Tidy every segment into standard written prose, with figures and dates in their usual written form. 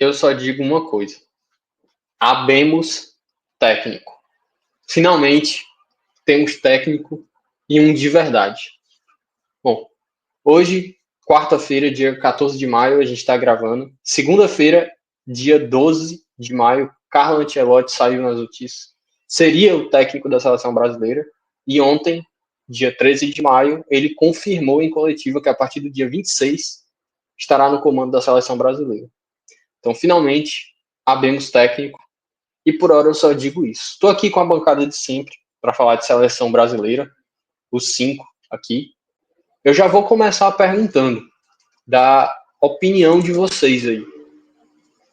eu só digo uma coisa. Habemos técnico. Finalmente, temos técnico e um de verdade. Bom, hoje, quarta-feira, dia 14 de maio, a gente está gravando. Segunda-feira, dia 12 de maio, Carlo Ancelotti saiu nas notícias. Seria o técnico da seleção brasileira. E ontem, dia 13 de maio, ele confirmou em coletiva que a partir do dia 26 estará no comando da seleção brasileira. Então, finalmente, abemos técnico. E por hora eu só digo isso. Estou aqui com a bancada de sempre para falar de seleção brasileira, os 5 aqui. Eu já vou começar perguntando da opinião de vocês aí.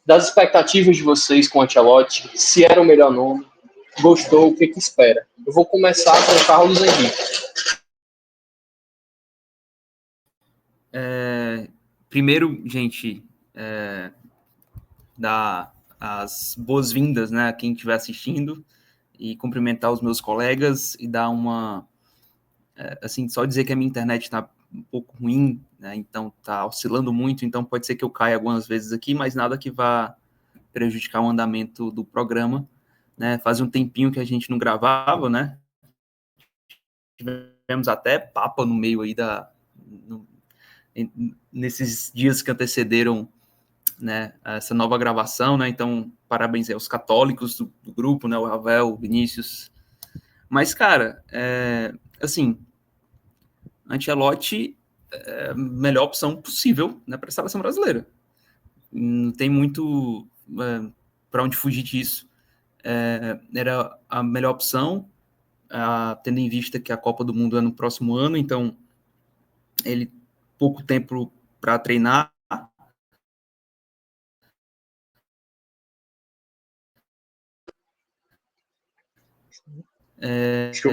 Das expectativas de vocês com o Ancelotti, se era o melhor nome, gostou, o que espera? Eu vou começar com o Carlos Henrique. Primeiro, gente, dar as boas-vindas, né, a quem estiver assistindo e cumprimentar os meus colegas e dar uma... assim, só dizer que a minha internet está um pouco ruim, né, então está oscilando muito, então pode ser que eu caia algumas vezes aqui, mas nada que vá prejudicar o andamento do programa, né? Fazia um tempinho que a gente não gravava, né? Tivemos até Papa no meio aí nesses dias que antecederam, né, essa nova gravação, né? Então, parabéns aos católicos do grupo, né? O Ravel, o Vinícius. Mas, cara, assim, Ancelotti é a melhor opção possível, né, para a seleção brasileira. Não tem muito para onde fugir disso. Era a melhor opção, tendo em vista que a Copa do Mundo é no próximo ano, então ele pouco tempo para treinar.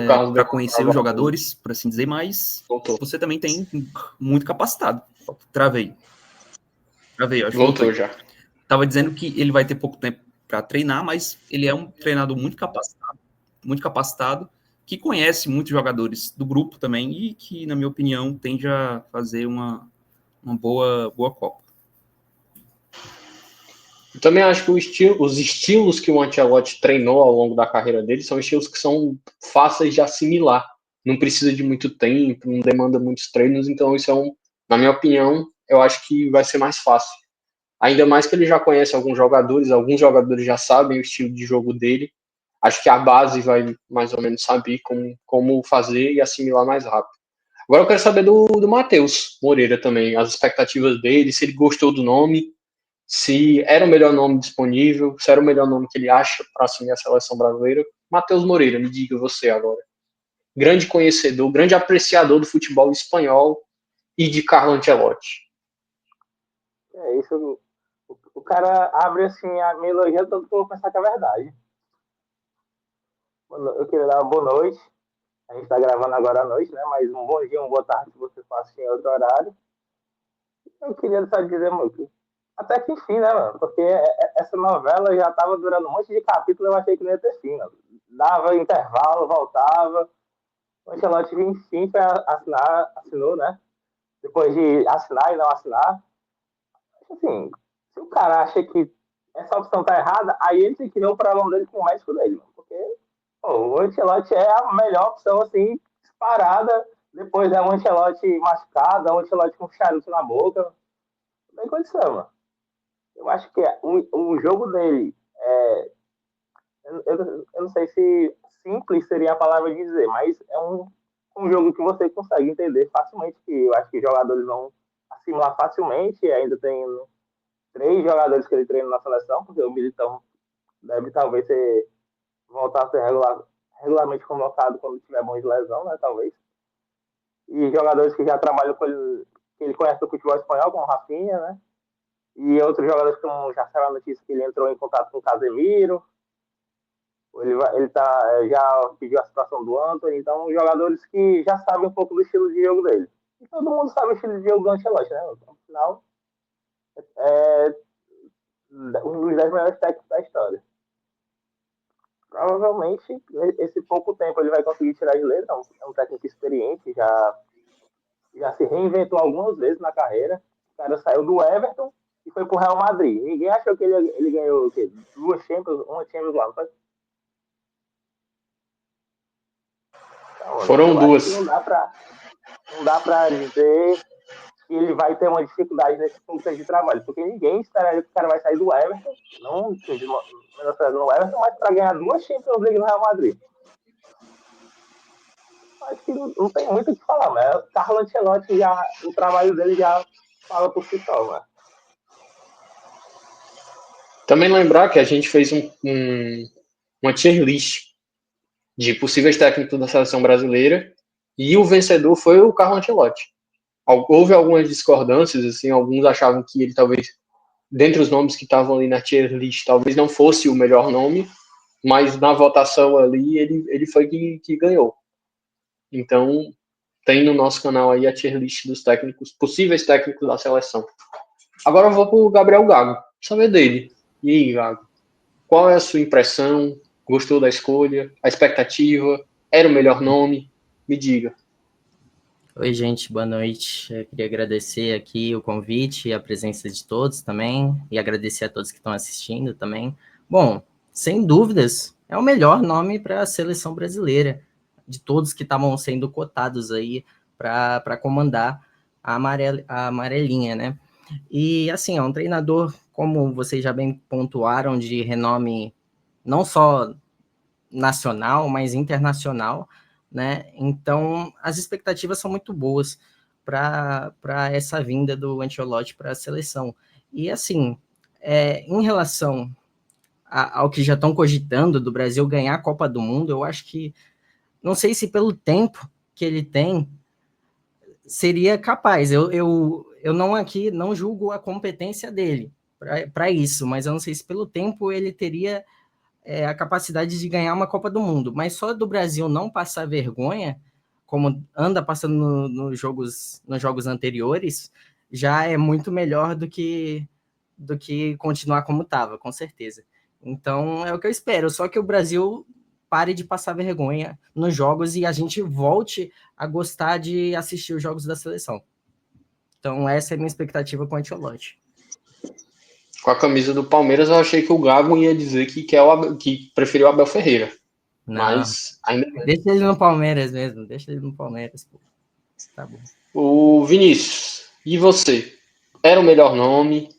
Para conhecer os jogadores, por assim dizer, mas você também tem muito capacitado. Travei, acho que Voltou já. Tava dizendo que ele vai ter pouco tempo para treinar, mas ele é um treinador muito capacitado, que conhece muitos jogadores do grupo também e que, na minha opinião, tende a fazer uma boa Copa. Eu também acho que os estilos que o Ancelotti treinou ao longo da carreira dele são estilos que são fáceis de assimilar. Não precisa de muito tempo, não demanda muitos treinos, então isso na minha opinião, eu acho que vai ser mais fácil. Ainda mais que ele já conhece alguns jogadores já sabem o estilo de jogo dele. Acho que a base vai mais ou menos saber como fazer e assimilar mais rápido. Agora eu quero saber do Matheus Moreira também, as expectativas dele, se ele gostou do nome, se era o melhor nome disponível, se era o melhor nome que ele acha para assumir a seleção brasileira. Matheus Moreira, me diga você agora. Grande conhecedor, grande apreciador do futebol espanhol e de Carlo Ancelotti. Isso, o cara abre assim a minha elogia, tanto que eu vou pensar que é verdade. Eu queria dar uma boa noite. A gente está gravando agora à noite, né? Mas um bom dia, uma boa tarde, se você for assistir em outro horário. Eu queria só dizer, mano, até que enfim, né, mano? Porque essa novela já tava durando um monte de capítulos, eu achei que não ia ter fim, mano. Dava intervalo, voltava. O Ancelotti, enfim, assinou, né? Depois de assinar e não assinar. Assim, se o cara acha que essa opção tá errada, aí ele tem que ver o problema dele com o médico dele, mano. Porque o Ancelotti é a melhor opção, assim, disparada. Depois é um Ancelotti machucado, é um Ancelotti com charuto na boca. Não tem condição, mano. Eu acho que o jogo dele eu não sei se simples seria a palavra de dizer, mas é um jogo que você consegue entender facilmente, que eu acho que jogadores vão assimilar facilmente. E ainda tem 3 jogadores que ele treina na seleção, porque o Militão deve talvez voltar a ser regularmente convocado quando tiver bom de lesão, né, talvez. E jogadores que já trabalham com ele, que ele conhece do futebol espanhol, como o Rafinha, né? E outros jogadores, como já saiu a notícia que ele entrou em contato com o Casemiro. Já pediu a situação do Antony. Então, jogadores que já sabem um pouco do estilo de jogo dele. E todo mundo sabe o estilo de jogo do Ancelotti, né? Então, no final, é um dos 10 melhores técnicos da história. Provavelmente, esse pouco tempo ele vai conseguir tirar de letra. É um técnico experiente, já se reinventou algumas vezes na carreira. O cara saiu do Everton e foi pro Real Madrid. Ninguém achou que ele ganhou o quê? Duas Champions, uma Champions lá, não foi? Então, Foram eu acho que duas. não dá pra dizer que ele vai ter uma dificuldade nesse contexto de trabalho, porque ninguém esperaria que o cara vai sair do Everton, não menosprezando o Everton, mas para ganhar duas Champions League no Real Madrid. Acho que não tem muito o que falar, mas o Carlo Ancelotti o trabalho dele já fala por si só, né? Também lembrar que a gente fez uma tier list de possíveis técnicos da seleção brasileira e o vencedor foi o Carlo Ancelotti. Houve algumas discordâncias, assim, alguns achavam que ele talvez, dentre os nomes que estavam ali na tier list, talvez não fosse o melhor nome, mas na votação ali ele foi que ganhou. Então, tem no nosso canal aí a tier list dos técnicos, possíveis técnicos da seleção. Agora eu vou pro Gabriel Gago, saber dele. E aí, Gago? Qual é a sua impressão? Gostou da escolha? A expectativa? Era o melhor nome? Me diga. Oi, gente, boa noite. Eu queria agradecer aqui o convite e a presença de todos também, e agradecer a todos que estão assistindo também. Bom, sem dúvidas, é o melhor nome para a seleção brasileira, de todos que estavam sendo cotados aí para comandar a amarelinha, né? E, assim, é um treinador, como vocês já bem pontuaram, de renome não só nacional, mas internacional, né? Então, as expectativas são muito boas para essa vinda do Ancelotti para a seleção. E, assim, em relação ao que já estão cogitando do Brasil ganhar a Copa do Mundo, eu acho que, não sei se pelo tempo que ele tem, seria capaz. Eu não aqui não julgo a competência dele para isso, mas eu não sei se pelo tempo ele teria a capacidade de ganhar uma Copa do Mundo, mas só do Brasil não passar vergonha, como anda passando nos jogos anteriores, já é muito melhor do que continuar como estava, com certeza. Então é o que eu espero, só que o Brasil pare de passar vergonha nos jogos e a gente volte a gostar de assistir os jogos da seleção. Então essa é a minha expectativa com o Ancelotti. Com a camisa do Palmeiras, eu achei que o Gago ia dizer que preferiu o Abel Ferreira. Não, mas ainda deixa ele no Palmeiras mesmo, deixa ele no Palmeiras, pô. Tá bom. O Vinícius, e você? Era o melhor nome?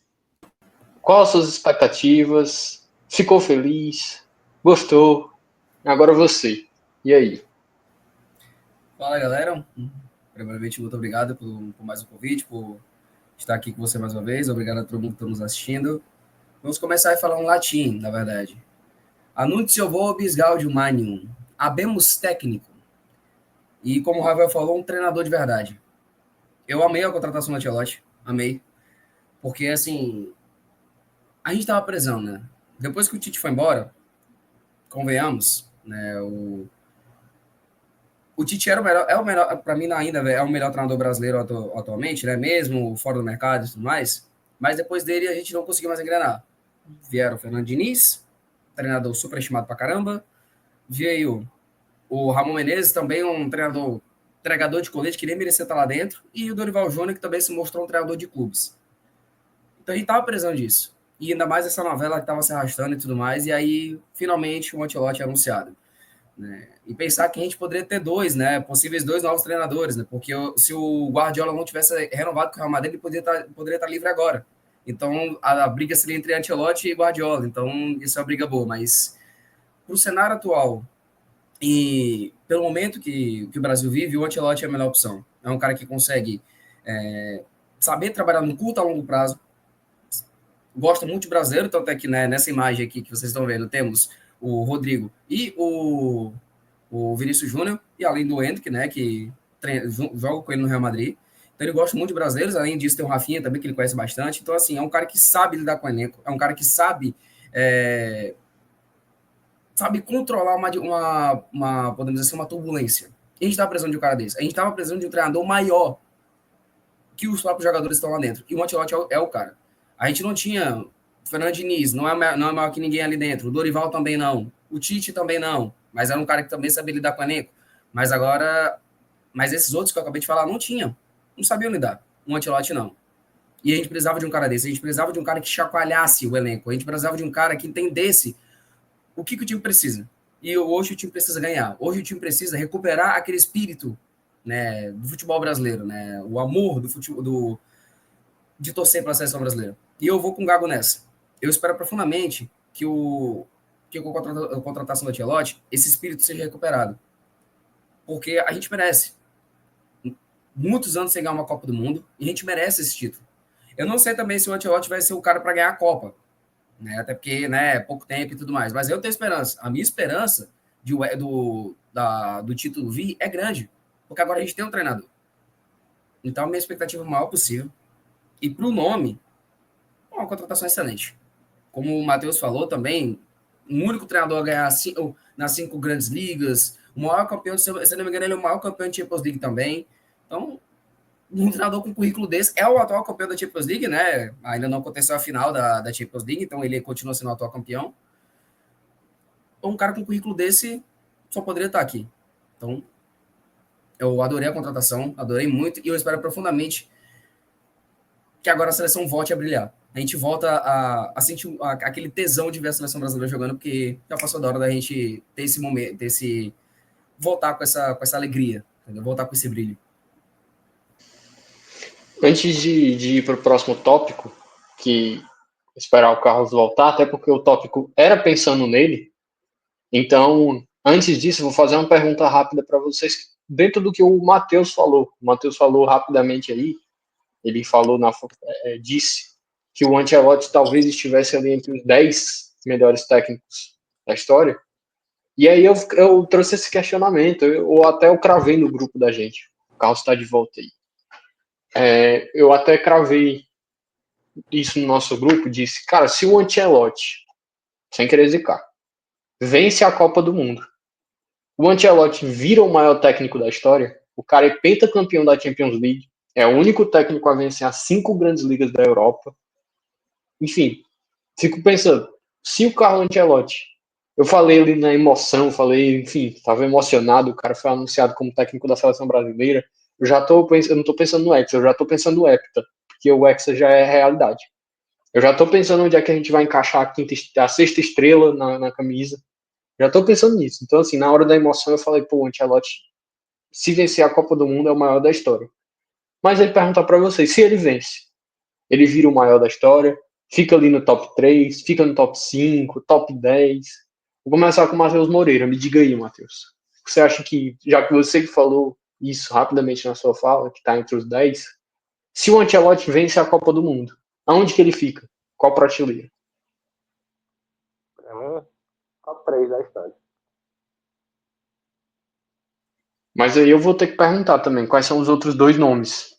Quais as suas expectativas? Ficou feliz? Gostou? Agora você. E aí? Fala, galera. Primeiramente, muito obrigado por mais um convite, por estar aqui com você mais uma vez. Obrigado a todo mundo que está nos assistindo. Vamos começar a falar um latim, na verdade. Anuncio vobis gaudium magnum. Habemus técnico. E como o Rafael falou, um treinador de verdade. Eu amei a contratação do Ancelotti. Amei. Porque, assim, a gente estava presão, né? Depois que o Tite foi embora, convenhamos, né? O Tite é o melhor, para mim ainda é o melhor treinador brasileiro atualmente, né? Mesmo fora do mercado e tudo mais. Mas depois dele a gente não conseguiu mais engrenar. Vieram o Fernando Diniz, treinador superestimado pra caramba. Veio o Ramon Menezes, também um treinador entregador de colete que nem merecia estar lá dentro. E o Dorival Júnior, que também se mostrou um treinador de clubes. Então a gente tava precisando disso. E ainda mais essa novela que tava se arrastando e tudo mais. E aí, finalmente, o Ancelotti é anunciado. Né? E pensar que a gente poderia ter possíveis dois novos treinadores, né? Porque se o Guardiola não tivesse renovado com o Real Madrid, ele poderia estar livre agora. Então, a briga seria entre Ancelotti e Guardiola. Então, isso é uma briga boa. Mas, para o cenário atual e pelo momento que o Brasil vive, o Ancelotti é a melhor opção. É um cara que consegue saber trabalhar no curto a longo prazo. Gosta muito de brasileiro, tanto é que, né, nessa imagem aqui que vocês estão vendo, temos o Rodrigo e o Vinícius Júnior, e além do Endrick, né, que joga com ele no Real Madrid. Então ele gosta muito de brasileiros, além disso tem o Rafinha também, que ele conhece bastante. Então, assim, é um cara que sabe lidar com o elenco, é um cara que sabe controlar podemos dizer assim, uma turbulência. E a gente estava precisando de um cara desse. A gente estava precisando de um treinador maior que os próprios jogadores estão lá dentro. E o Ancelotti é o cara. A gente não tinha Fernando Diniz, não é maior que ninguém ali dentro. O Dorival também não. O Tite também não. Mas era um cara que também sabia lidar com o elenco. Mas esses outros que eu acabei de falar não tinham. Não sabiam lidar. O Ancelotti não. E a gente precisava de um cara desse, a gente precisava de um cara que chacoalhasse o elenco, a gente precisava de um cara que entendesse o que o time precisa. E hoje o time precisa ganhar. Hoje o time precisa recuperar aquele espírito, né, do futebol brasileiro, né, o amor do futebol, de torcer para a seleção brasileira. E eu vou com o Gago nessa. Eu espero profundamente que com a contratação do Ancelotti, esse espírito seja recuperado. Porque a gente merece. Muitos anos sem ganhar uma Copa do Mundo, e a gente merece esse título. Eu não sei também se o Ancelotti vai ser o cara para ganhar a Copa, né? Até porque, né, pouco tempo e tudo mais. Mas eu tenho esperança. A minha esperança do título vir é grande, porque agora a gente tem um treinador. Então, a minha expectativa é o maior possível. E para o nome, uma contratação excelente. Como o Matheus falou também, um único treinador a ganhar nas 5 grandes ligas, o maior campeão, se não me engano, ele é o maior campeão de Champions League também. Então, um treinador com um currículo desse é o atual campeão da Champions League, né? Ainda não aconteceu a final da Champions League, então ele continua sendo o atual campeão. Um cara com um currículo desse só poderia estar aqui. Então, eu adorei a contratação, adorei muito, e eu espero profundamente que agora a seleção volte a brilhar. A gente volta a sentir aquele tesão de ver a seleção brasileira jogando, porque já passou da hora da gente ter esse momento, voltar com essa alegria, entendeu? Voltar com esse brilho. Antes de ir para o próximo tópico, que esperar o Carlos voltar, até porque o tópico era pensando nele, então, antes disso, vou fazer uma pergunta rápida para vocês, dentro do que o Matheus falou. O Matheus falou rapidamente aí, ele falou, disse que o Ancelotti talvez estivesse ali entre os 10 melhores técnicos da história. E aí eu trouxe esse questionamento, ou até eu cravei no grupo da gente. O Carlos está de volta aí. Eu até cravei isso no nosso grupo, disse, cara, se o Ancelotti, sem querer zicar, vence a Copa do Mundo, o Ancelotti vira o maior técnico da história, o cara é pentacampeão da Champions League, é o único técnico a vencer as 5 grandes ligas da Europa. Enfim, fico pensando, se o Carlo Ancelotti, eu falei ali na emoção, enfim, estava emocionado, o cara foi anunciado como técnico da seleção brasileira, eu não estou pensando no Hexa, eu já estou pensando no Hepta, porque o Hexa já é realidade. Eu já estou pensando onde é que a gente vai encaixar a sexta estrela na camisa. Já estou pensando nisso. Então, assim, na hora da emoção eu falei, pô, o Ancelotti, se vencer a Copa do Mundo, é o maior da história. Mas ele pergunta para vocês, se ele vence, ele vira o maior da história, fica ali no top 3, fica no top 5, top 10. Vou começar com o Matheus Moreira. Me diga aí, Matheus. Você acha que, já que você que falou isso rapidamente na sua fala, que está entre os 10, se o Ancelotti vence a Copa do Mundo, aonde que ele fica? Qual prateleira? Para mim, top 3 da história. Mas aí eu vou ter que perguntar também, quais são os outros 2 nomes?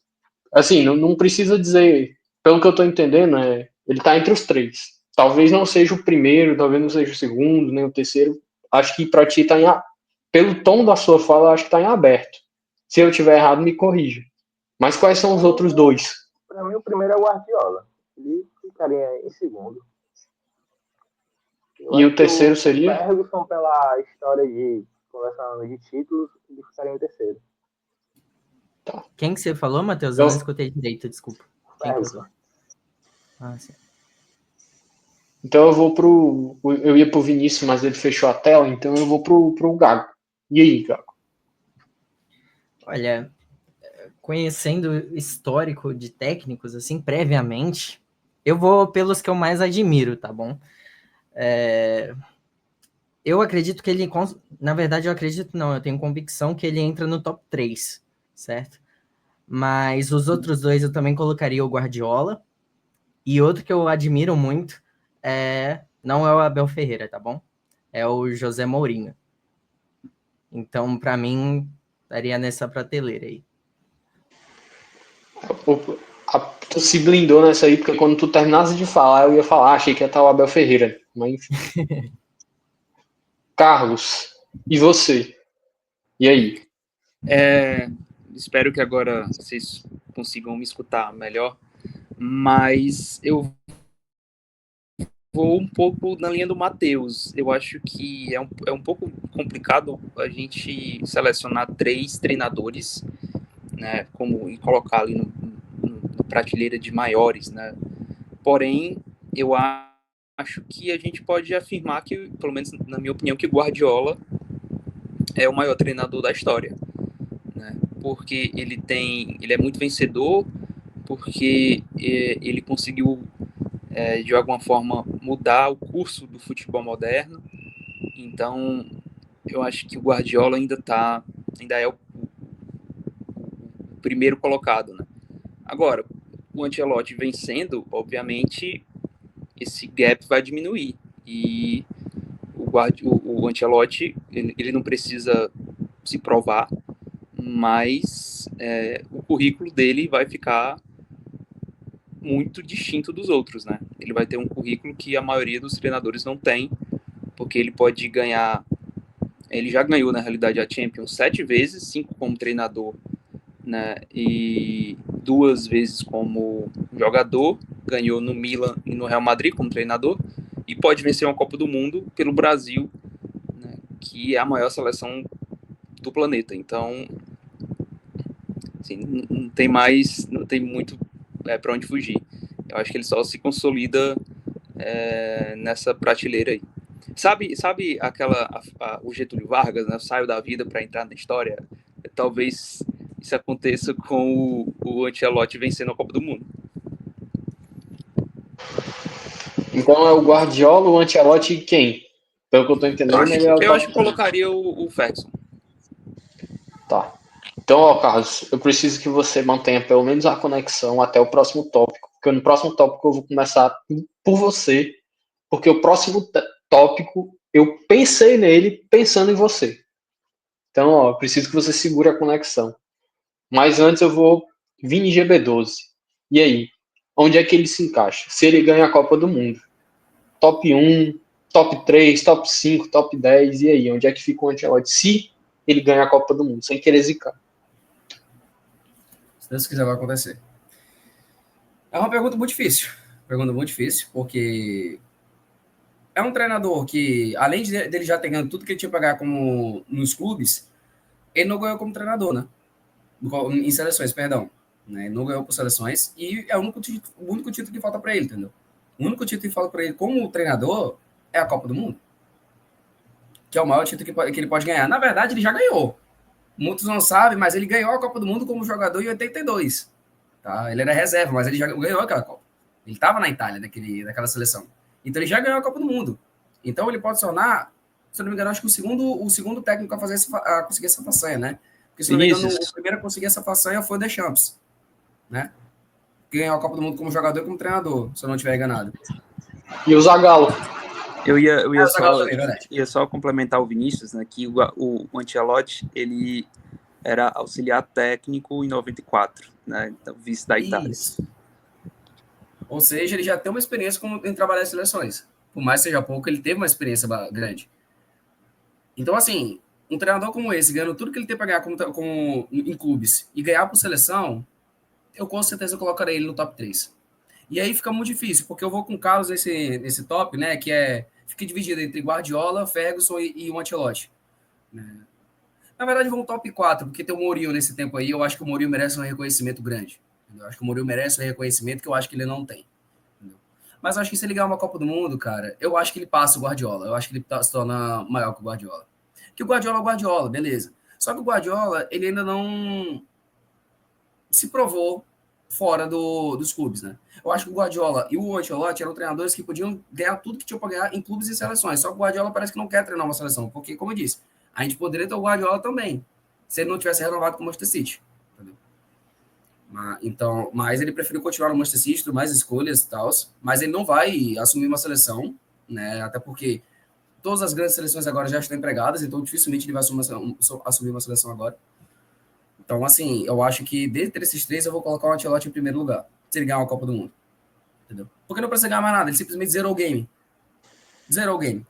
Assim, não precisa dizer, pelo que eu estou entendendo, ele está entre os 3. Talvez não seja o primeiro, talvez não seja o segundo, nem o terceiro. Acho que para ti está pelo tom da sua fala, acho que está em aberto. Se eu tiver errado, me corrija. Mas quais são os outros 2? Para mim, o primeiro é o Guardiola. Ele ficaria em segundo. E o terceiro seria? O Ferguson, pela história de conversando de títulos, ele ficaria em terceiro. Tá. Quem que você falou, Matheus? Eu não escutei direito, desculpa. Ferguson. Sim. Então eu ia pro Vinícius, mas ele fechou a tela, então eu vou pro Gago. E aí, Gago? Olha, conhecendo o histórico de técnicos, assim, previamente, eu vou pelos que eu mais admiro, tá bom? Eu acredito que ele... Na verdade, eu tenho convicção que ele entra no top 3, certo? Mas os outros 2 eu também colocaria o Guardiola. E outro que eu admiro muito não é o Abel Ferreira, tá bom? É o José Mourinho. Então, para mim, estaria nessa prateleira aí. Tu se blindou nessa aí, porque quando tu terminasse de falar, eu ia falar, achei que ia estar o Abel Ferreira. Mas enfim. Carlos, e você? E aí? Espero que agora vocês consigam me escutar melhor, mas eu vou um pouco na linha do Matheus. Eu acho que é um pouco complicado a gente selecionar 3 treinadores, né, e colocar ali no prateleira de maiores, né? Porém, eu acho que a gente pode afirmar que, pelo menos na minha opinião, que o Guardiola é o maior treinador da história, né? Porque ele é muito vencedor, porque ele conseguiu, de alguma forma, mudar o curso do futebol moderno. Então, eu acho que o Guardiola ainda é o primeiro colocado, né? Agora, o Ancelotti vencendo, obviamente, esse gap vai diminuir. E o Ancelotti, ele não precisa se provar, mas o currículo dele vai ficar muito distinto dos outros, né? Ele vai ter um currículo que a maioria dos treinadores não tem, porque ele pode ganhar... Ele já ganhou, na realidade, a Champions 7 vezes, 5 como treinador, né? E 2 vezes como jogador, ganhou no Milan e no Real Madrid como treinador, e pode vencer uma Copa do Mundo pelo Brasil, né? Que é a maior seleção do planeta. Então, assim, não tem muito para onde fugir. Eu acho que ele só se consolida nessa prateleira aí. Sabe o Getúlio Vargas, né? Saiu da vida para entrar na história? Talvez isso aconteça com o Ancelotti vencendo a Copa do Mundo. Então é o Guardiola, o Ancelotti e quem? Pelo que eu tô entendendo, eu acho que colocaria o Ferguson. Tá. Então, ó, Carlos, eu preciso que você mantenha pelo menos a conexão até o próximo tópico, porque no próximo tópico eu vou começar por você, porque o próximo tópico eu pensei nele pensando em você. Então, ó, eu preciso que você segure a conexão. Mas antes eu vou Vini GB12. E aí? Onde é que ele se encaixa? Se ele ganha a Copa do Mundo? Top 1, top 3, top 5, top 10, e aí? Onde é que fica o Ancelotti? Se ele ganha a Copa do Mundo, sem querer zicar. Se Deus quiser, vai acontecer. É uma pergunta muito difícil. Porque é um treinador que, além dele já ter ganho tudo que ele tinha que pagar como nos clubes, ele não ganhou como treinador, né? Em seleções, perdão. Né? Ele não ganhou por seleções e é o único título que falta para ele, entendeu? O único título que falta para ele como treinador é a Copa do Mundo, que é o maior título que ele pode ganhar. Na verdade, ele já ganhou. Muitos não sabem, mas ele ganhou a Copa do Mundo como jogador em 82. Tá? Ele era reserva, mas ele já ganhou aquela Copa. Ele estava na Itália, daquela seleção. Então, ele já ganhou a Copa do Mundo. Então, ele pode se tornar, se eu não me engano, acho que o segundo técnico a conseguir essa façanha, né? Porque, se não me engano, o primeiro a conseguir essa façanha foi o Deschamps, né? Que ganhou a Copa do Mundo como jogador e como treinador, se eu não estiver enganado. E o Zagallo? Eu ia só complementar o Vinícius, né, que o Ancelotti, ele era auxiliar técnico em 94, né, então vice da Itália. Isso. Ou seja, ele já tem uma experiência em trabalhar em seleções. Por mais que seja pouco, ele teve uma experiência grande. Então, assim, um treinador como esse, ganhando tudo que ele tem para ganhar em clubes e ganhar por seleção, eu com certeza colocarei ele no top 3. E aí fica muito difícil, porque eu vou com o Carlos nesse top, né, que fica dividido entre Guardiola, Ferguson e o Ancelotti. Né? Na verdade, vou um top 4, porque tem o Mourinho nesse tempo aí, eu acho que o Mourinho merece um reconhecimento grande. Entendeu? Eu acho que o Mourinho merece um reconhecimento que eu acho que ele não tem. Entendeu? Mas eu acho que se ele ganhar uma Copa do Mundo, cara, eu acho que ele passa o Guardiola. Eu acho que ele se torna maior que o Guardiola. Que o Guardiola é o Guardiola, beleza. Só que o Guardiola, ele ainda não se provou fora dos clubes, né? Eu acho que o Guardiola e o Ancelotti eram treinadores que podiam ganhar tudo que tinham para ganhar em clubes e seleções. Só que o Guardiola parece que não quer treinar uma seleção, porque, como eu disse, a gente poderia ter o Guardiola também, se ele não tivesse renovado com o Manchester City. Entendeu? Mas ele preferiu continuar no Manchester City, mais escolhas e tal, mas ele não vai assumir uma seleção, né? Até porque todas as grandes seleções agora já estão empregadas, então dificilmente ele vai assumir uma seleção agora. Então, assim, eu acho que dentre esses três eu vou colocar o Ancelotti em primeiro lugar, se ele ganhar uma Copa do Mundo. Entendeu? Porque não precisa ganhar mais nada, ele simplesmente zerou o game. Zerou o game.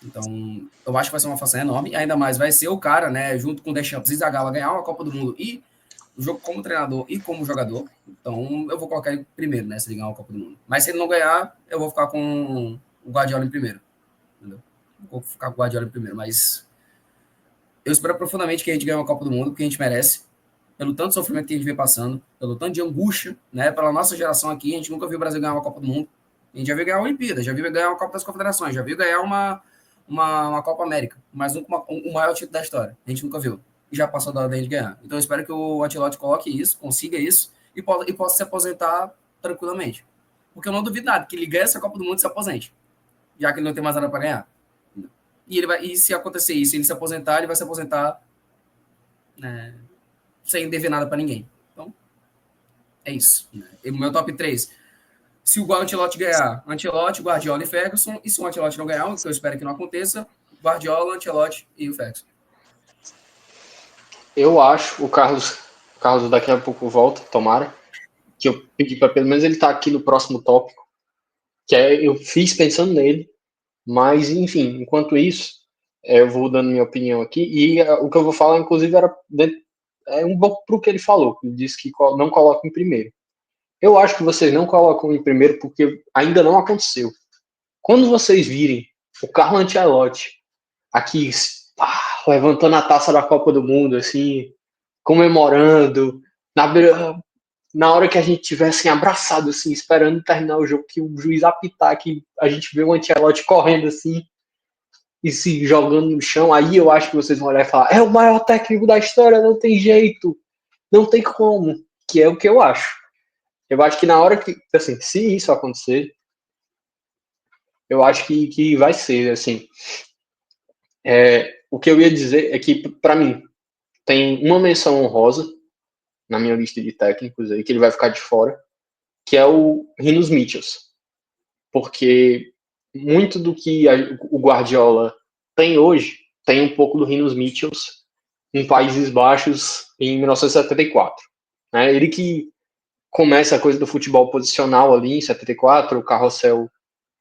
Então, eu acho que vai ser uma façanha enorme, ainda mais vai ser o cara, né, junto com o Deschamps e Zagallo, ganhar uma Copa do Mundo e o jogo como treinador e como jogador. Então, eu vou colocar ele primeiro, né, se ele ganhar uma Copa do Mundo. Mas se ele não ganhar, eu vou ficar com o Guardiola em primeiro. Entendeu? Vou ficar com o Guardiola em primeiro, mas eu espero profundamente que a gente ganhe uma Copa do Mundo, porque a gente merece. pelo tanto sofrimento que a gente vem passando, pelo tanto de angústia, né? Pela nossa geração aqui, a gente nunca viu o Brasil ganhar uma Copa do Mundo. A gente já viu ganhar a Olimpíada, já viu ganhar uma Copa das Confederações, já viu ganhar uma Copa América, mas nunca o maior título da história. A gente nunca viu. E já passou da hora de ganhar. Então eu espero que o Ancelotti coloque isso, consiga isso, e possa se aposentar tranquilamente. Porque eu não duvido nada que ele ganhe essa Copa do Mundo e se aposente, já que ele não tem mais nada para ganhar. E se acontecer isso, ele se aposentar, ele vai se aposentar, né, sem dever nada para ninguém. Então, é isso. O meu top 3. Se o Ancelotti ganhar, Ancelotti, Guardiola e Ferguson. E se o Ancelotti não ganhar, o que eu espero que não aconteça, Guardiola, Ancelotti e o Ferguson. Eu acho, o Carlos daqui a pouco volta, tomara, que eu pedi para pelo menos ele estar aqui no próximo tópico, que eu fiz pensando nele, mas enfim, enquanto isso, eu vou dando minha opinião aqui, e o que eu vou falar, inclusive, era um pouco pro que ele falou, que ele disse que não coloca em primeiro. Eu acho que vocês não colocam em primeiro porque ainda não aconteceu. Quando vocês virem o Carlo Ancelotti aqui levantando a taça da Copa do Mundo, assim, comemorando, na hora que a gente tivesse assim, abraçado, assim, esperando terminar o jogo, que o juiz apitar, que a gente vê o Ancelotti correndo assim e se jogando no chão, aí eu acho que vocês vão olhar e falar: é o maior técnico da história, não tem jeito, não tem como, que é o que eu acho. Eu acho que na hora que, assim, se isso acontecer, eu acho que vai ser, assim. O que eu ia dizer é que, para mim, tem uma menção honrosa na minha lista de técnicos aí, que ele vai ficar de fora, que é o Rinus Michels. Porque muito do que o Guardiola tem hoje, tem um pouco do Rinus Michels em Países Baixos em 1974. Né? Ele que começa a coisa do futebol posicional ali em 74, o carrossel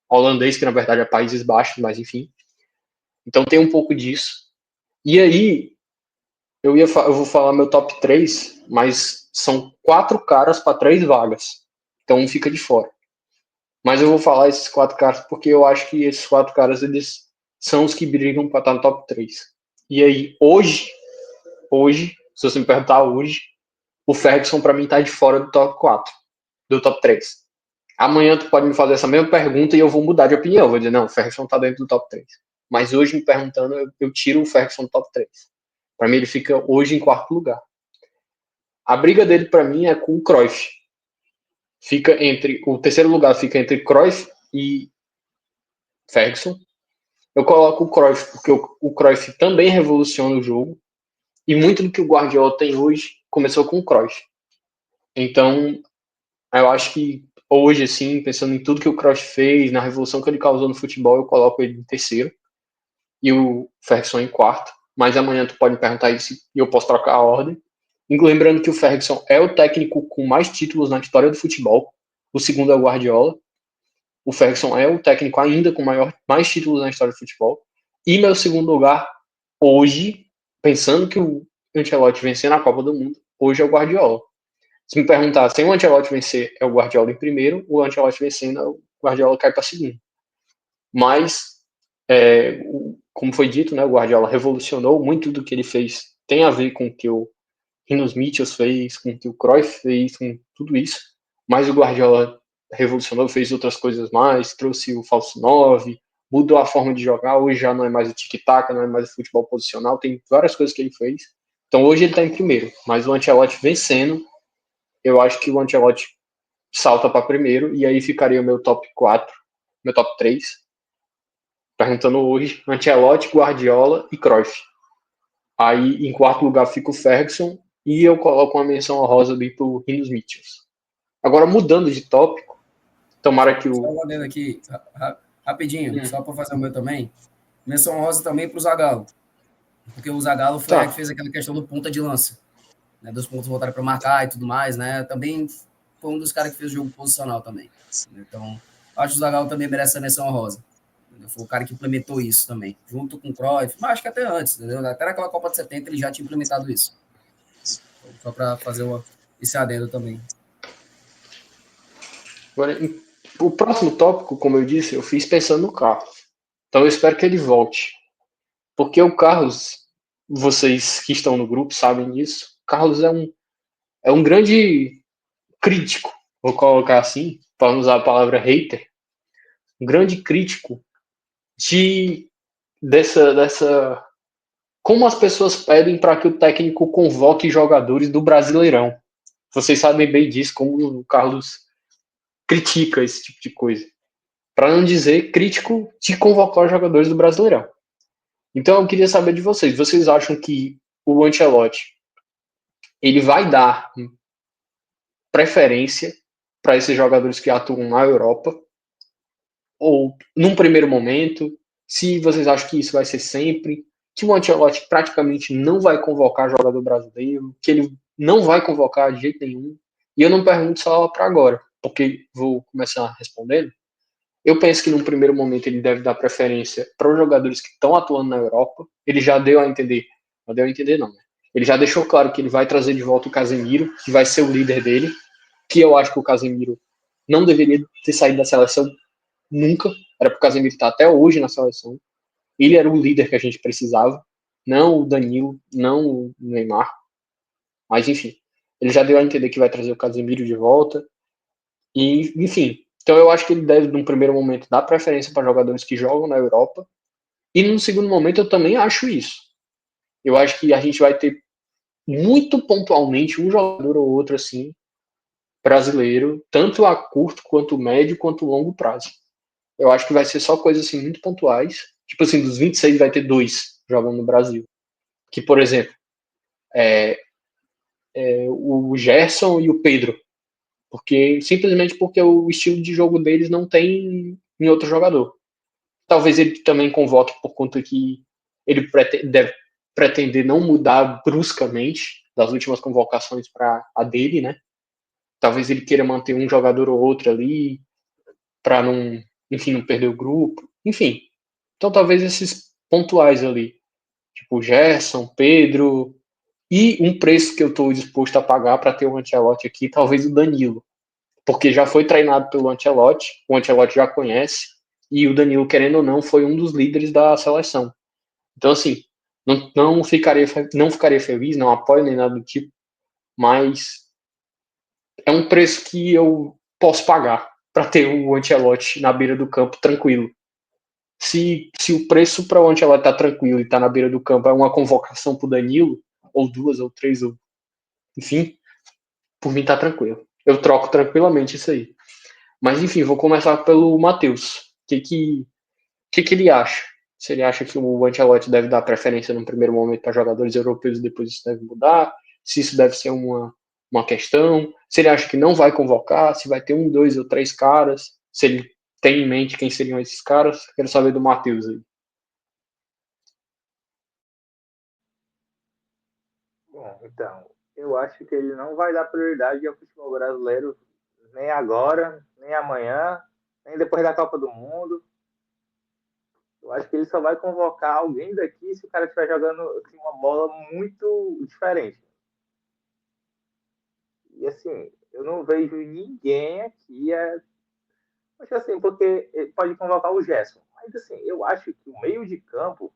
holandês, que na verdade é Países Baixos, mas enfim. Então tem um pouco disso. E aí, eu vou falar meu top 3, mas são 4 caras para 3 vagas. Então um fica de fora. Mas eu vou falar esses 4 caras porque eu acho que esses 4 caras eles são os que brigam para estar no top 3. E aí, hoje, se você me perguntar hoje, o Ferguson para mim tá de fora do top 4, do top 3. Amanhã tu pode me fazer essa mesma pergunta e eu vou mudar de opinião. Vou dizer, não, o Ferguson tá dentro do top 3. Mas hoje, me perguntando, eu tiro o Ferguson do top 3. Para mim, ele fica hoje em 4º lugar. A briga dele, para mim, é com o Cruyff. O terceiro lugar fica entre Cruyff e Ferguson. Eu coloco o Cruyff porque o Cruyff também revoluciona o jogo. E muito do que o Guardiola tem hoje começou com o Cruyff. Então, eu acho que hoje, assim, pensando em tudo que o Cruyff fez, na revolução que ele causou no futebol, eu coloco ele em terceiro e o Ferguson em 4º. Mas amanhã tu pode me perguntar isso e eu posso trocar a ordem. Lembrando que o Ferguson é o técnico com mais títulos na história do futebol. O segundo é o Guardiola. O Ferguson é o técnico ainda com mais títulos na história do futebol. E meu segundo lugar, hoje, pensando que o Ancelotti vencer na Copa do Mundo, hoje é o Guardiola. Se me perguntar, se o Ancelotti vencer, é o Guardiola em primeiro, o Ancelotti vencendo, o Guardiola cai para segundo. Mas, como foi dito, né, o Guardiola revolucionou, muito do que ele fez tem a ver com o que o Rinus Michels fez, com o que o Cruyff fez, com tudo isso. Mas o Guardiola revolucionou, fez outras coisas mais, trouxe o falso 9, mudou a forma de jogar, hoje já não é mais o tic-tac, não é mais o futebol posicional, tem várias coisas que ele fez. Então hoje ele está em primeiro, mas o Ancelotti vencendo, eu acho que o Ancelotti salta para primeiro, e aí ficaria o meu top 4, meu top 3, perguntando hoje, Ancelotti, Guardiola e Cruyff. Aí em 4º lugar fica o Ferguson, e eu coloco uma menção honrosa ali pro Rinus Michels. Agora, mudando de tópico, tomara que o... Só olhando aqui, rapidinho, só para fazer o meu também, menção honrosa também para o Zagallo, porque o Zagallo foi a que fez aquela questão do ponta de lança, né, dos pontos voltarem para marcar e tudo mais, né, também foi um dos caras que fez o jogo posicional também. Então, acho que o Zagallo também merece essa menção honrosa. Foi o cara que implementou isso também, junto com o Cruyff, mas acho que até antes, entendeu? Até naquela Copa de 70 ele já tinha implementado isso. Então, só para fazer esse adendo também. Agora, o próximo tópico, como eu disse, eu fiz pensando no Carlos. Então eu espero que ele volte. Porque o Carlos, vocês que estão no grupo sabem disso, o Carlos é um é um grande crítico, vou colocar assim, para não usar a palavra hater, um grande crítico dessa como as pessoas pedem para que o técnico convoque jogadores do Brasileirão. Vocês sabem bem disso, como o Carlos critica esse tipo de coisa. Para não dizer crítico de convocar os jogadores do Brasileirão. Então eu queria saber de vocês. Vocês acham que o Ancelotti ele vai dar preferência para esses jogadores que atuam na Europa? Ou num primeiro momento? Se vocês acham que isso vai ser sempre? Que o Ancelotti praticamente não vai convocar jogador brasileiro? Que ele não vai convocar de jeito nenhum? E eu não pergunto só para agora, porque vou começar respondendo. Eu penso que num primeiro momento ele deve dar preferência para os jogadores que estão atuando na Europa. Ele já deu a entender, não deu a entender não, né? Ele já deixou claro que ele vai trazer de volta o Casemiro, que vai ser o líder dele, que eu acho que o Casemiro não deveria ter saído da seleção nunca. Era para o Casemiro estar até hoje na seleção. Ele era o líder que a gente precisava, não o Danilo, não o Neymar. Mas enfim, ele já deu a entender que vai trazer o Casemiro de volta. E, enfim, então eu acho que ele deve, num primeiro momento, dar preferência para jogadores que jogam na Europa. E num segundo momento eu também acho isso. Eu acho que a gente vai ter muito pontualmente um jogador ou outro assim brasileiro, tanto a curto quanto médio quanto longo prazo. Eu acho que vai ser só coisas assim muito pontuais. Tipo assim, dos 26 vai ter 2 jogando no Brasil. Que, por exemplo, o Gerson e o Pedro. Simplesmente porque o estilo de jogo deles não tem em outro jogador. Talvez ele também convoque por conta que ele deve pretender não mudar bruscamente das últimas convocações para a dele, né? Talvez ele queira manter um jogador ou outro ali para não, enfim, não perder o grupo. Enfim, então talvez esses pontuais ali, tipo Gerson, Pedro e um preço que eu estou disposto a pagar para ter um Ancelotti aqui, talvez o Danilo, porque já foi treinado pelo Ancelotti, o Ancelotti já conhece e o Danilo, querendo ou não, foi um dos líderes da seleção. Então, assim, não ficaria feliz, não apoio nem nada do tipo, mas é um preço que eu posso pagar para ter o Ancelotti na beira do campo tranquilo. Se o preço para o Ancelotti estar tranquilo e estar na beira do campo é uma convocação para o Danilo, ou 2, ou 3, ou enfim, por mim tá tranquilo. Eu troco tranquilamente isso aí. Mas enfim, vou começar pelo Matheus. O que ele acha? Se ele acha que o Ancelotti deve dar preferência no primeiro momento para jogadores europeus e depois isso deve mudar, se isso deve ser uma questão, se ele acha que não vai convocar, se vai ter 1, 2 ou 3 caras, se ele tem em mente quem seriam esses caras. Quero saber do Matheus aí. Bom, então, eu acho que ele não vai dar prioridade ao futebol brasileiro nem agora, nem amanhã, nem depois da Copa do Mundo. Eu acho que ele só vai convocar alguém daqui se o cara estiver jogando assim, uma bola muito diferente. E assim, eu não vejo ninguém aqui. Acho assim, porque ele pode convocar o Gerson. Mas assim, eu acho que o meio de campo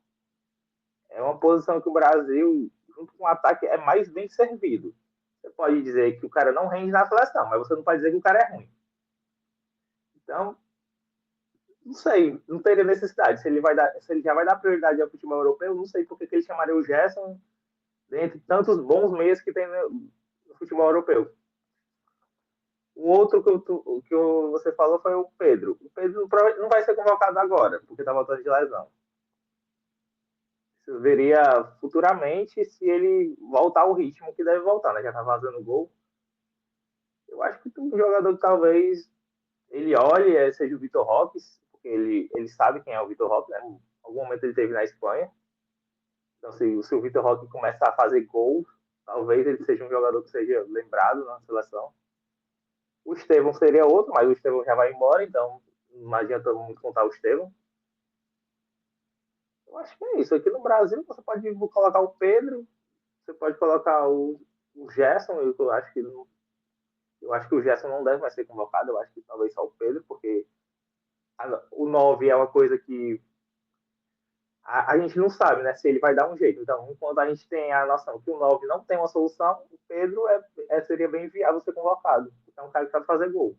é uma posição que o Brasil, junto com o ataque, é mais bem servido. Você pode dizer que o cara não rende na seleção, mas você não pode dizer que o cara é ruim. Então, não sei, não teria necessidade. Se ele já vai dar prioridade ao futebol europeu, não sei por que ele chamaria o Gerson dentre tantos bons meios que tem no futebol europeu. O outro você falou foi o Pedro. O Pedro não vai ser convocado agora, porque está voltando de lesão. Isso veria futuramente se ele voltar ao ritmo que deve voltar, né? Já está fazendo gol. Eu acho que um jogador que talvez ele olhe seja o Vitor Roque, porque ele sabe quem é o Vitor Roque, né? Em algum momento ele esteve na Espanha. Então, se o Vitor Roque começar a fazer gol, talvez ele seja um jogador que seja lembrado na seleção. O Estevão seria outro, mas o Estevão já vai embora, então não adianta muito contar o Estevão. Eu acho que é isso. Aqui no Brasil você pode colocar o Pedro, você pode colocar o Gerson, eu acho que o Gerson não deve mais ser convocado, eu acho que talvez só o Pedro, porque o 9 é uma coisa que a gente não sabe, né, se ele vai dar um jeito. Então, enquanto a gente tem a noção que o 9 não tem uma solução, o Pedro seria bem viável ser convocado. É um cara que sabe fazer gol.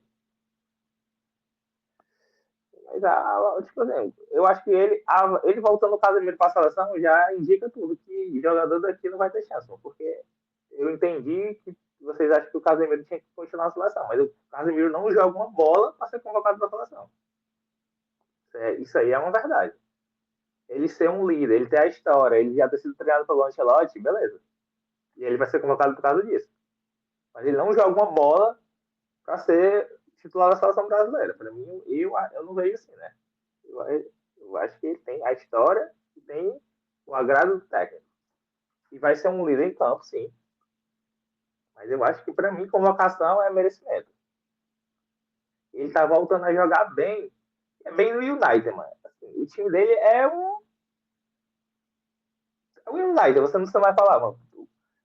Mas, tipo assim, eu acho que ele voltando o Casemiro para a seleção já indica tudo, que jogador daqui não vai ter chance, porque eu entendi que vocês acham que o Casemiro tinha que continuar na seleção, mas o Casemiro não joga uma bola para ser convocado para a seleção. Isso aí é uma verdade. Ele ser um líder, ele ter a história, ele já ter sido treinado pelo Ancelotti, beleza. E ele vai ser convocado por causa disso. Mas ele não joga uma bola para ser titular da seleção brasileira. Para mim, eu não vejo assim, né? Eu acho que ele tem a história e tem o agrado do técnico. E vai ser um líder em campo, sim. Mas eu acho que, para mim, convocação é merecimento. Ele tá voltando a jogar bem. É bem no United, mano. Assim, o time dele é o United, você não precisa mais falar, mano.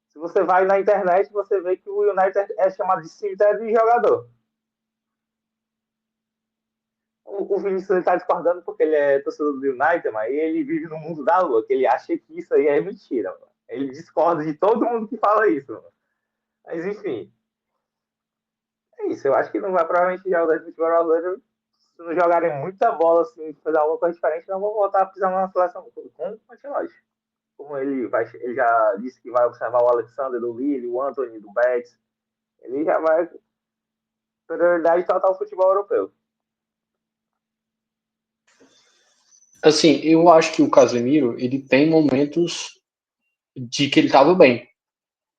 Se você vai na internet, você vê que o United é chamado de cemitério de jogador. O Vinícius está discordando porque ele é torcedor do United, mas ele vive no mundo da lua, que ele acha que isso aí é mentira. Mano. Ele discorda de todo mundo que fala isso. Mano. Mas enfim. É isso. Eu acho que não vai provavelmente jogar de futebol brasileiro. Se não jogarem muita bola, assim, fazer alguma coisa diferente, não vão voltar a pisar na seleção com o Ancelotti. Como ele já disse que vai observar o Alexander do Lille, o Anthony do Betis. Ele já vai prioridade total ao futebol europeu. Assim, eu acho que o Casemiro, ele tem momentos de que ele estava bem.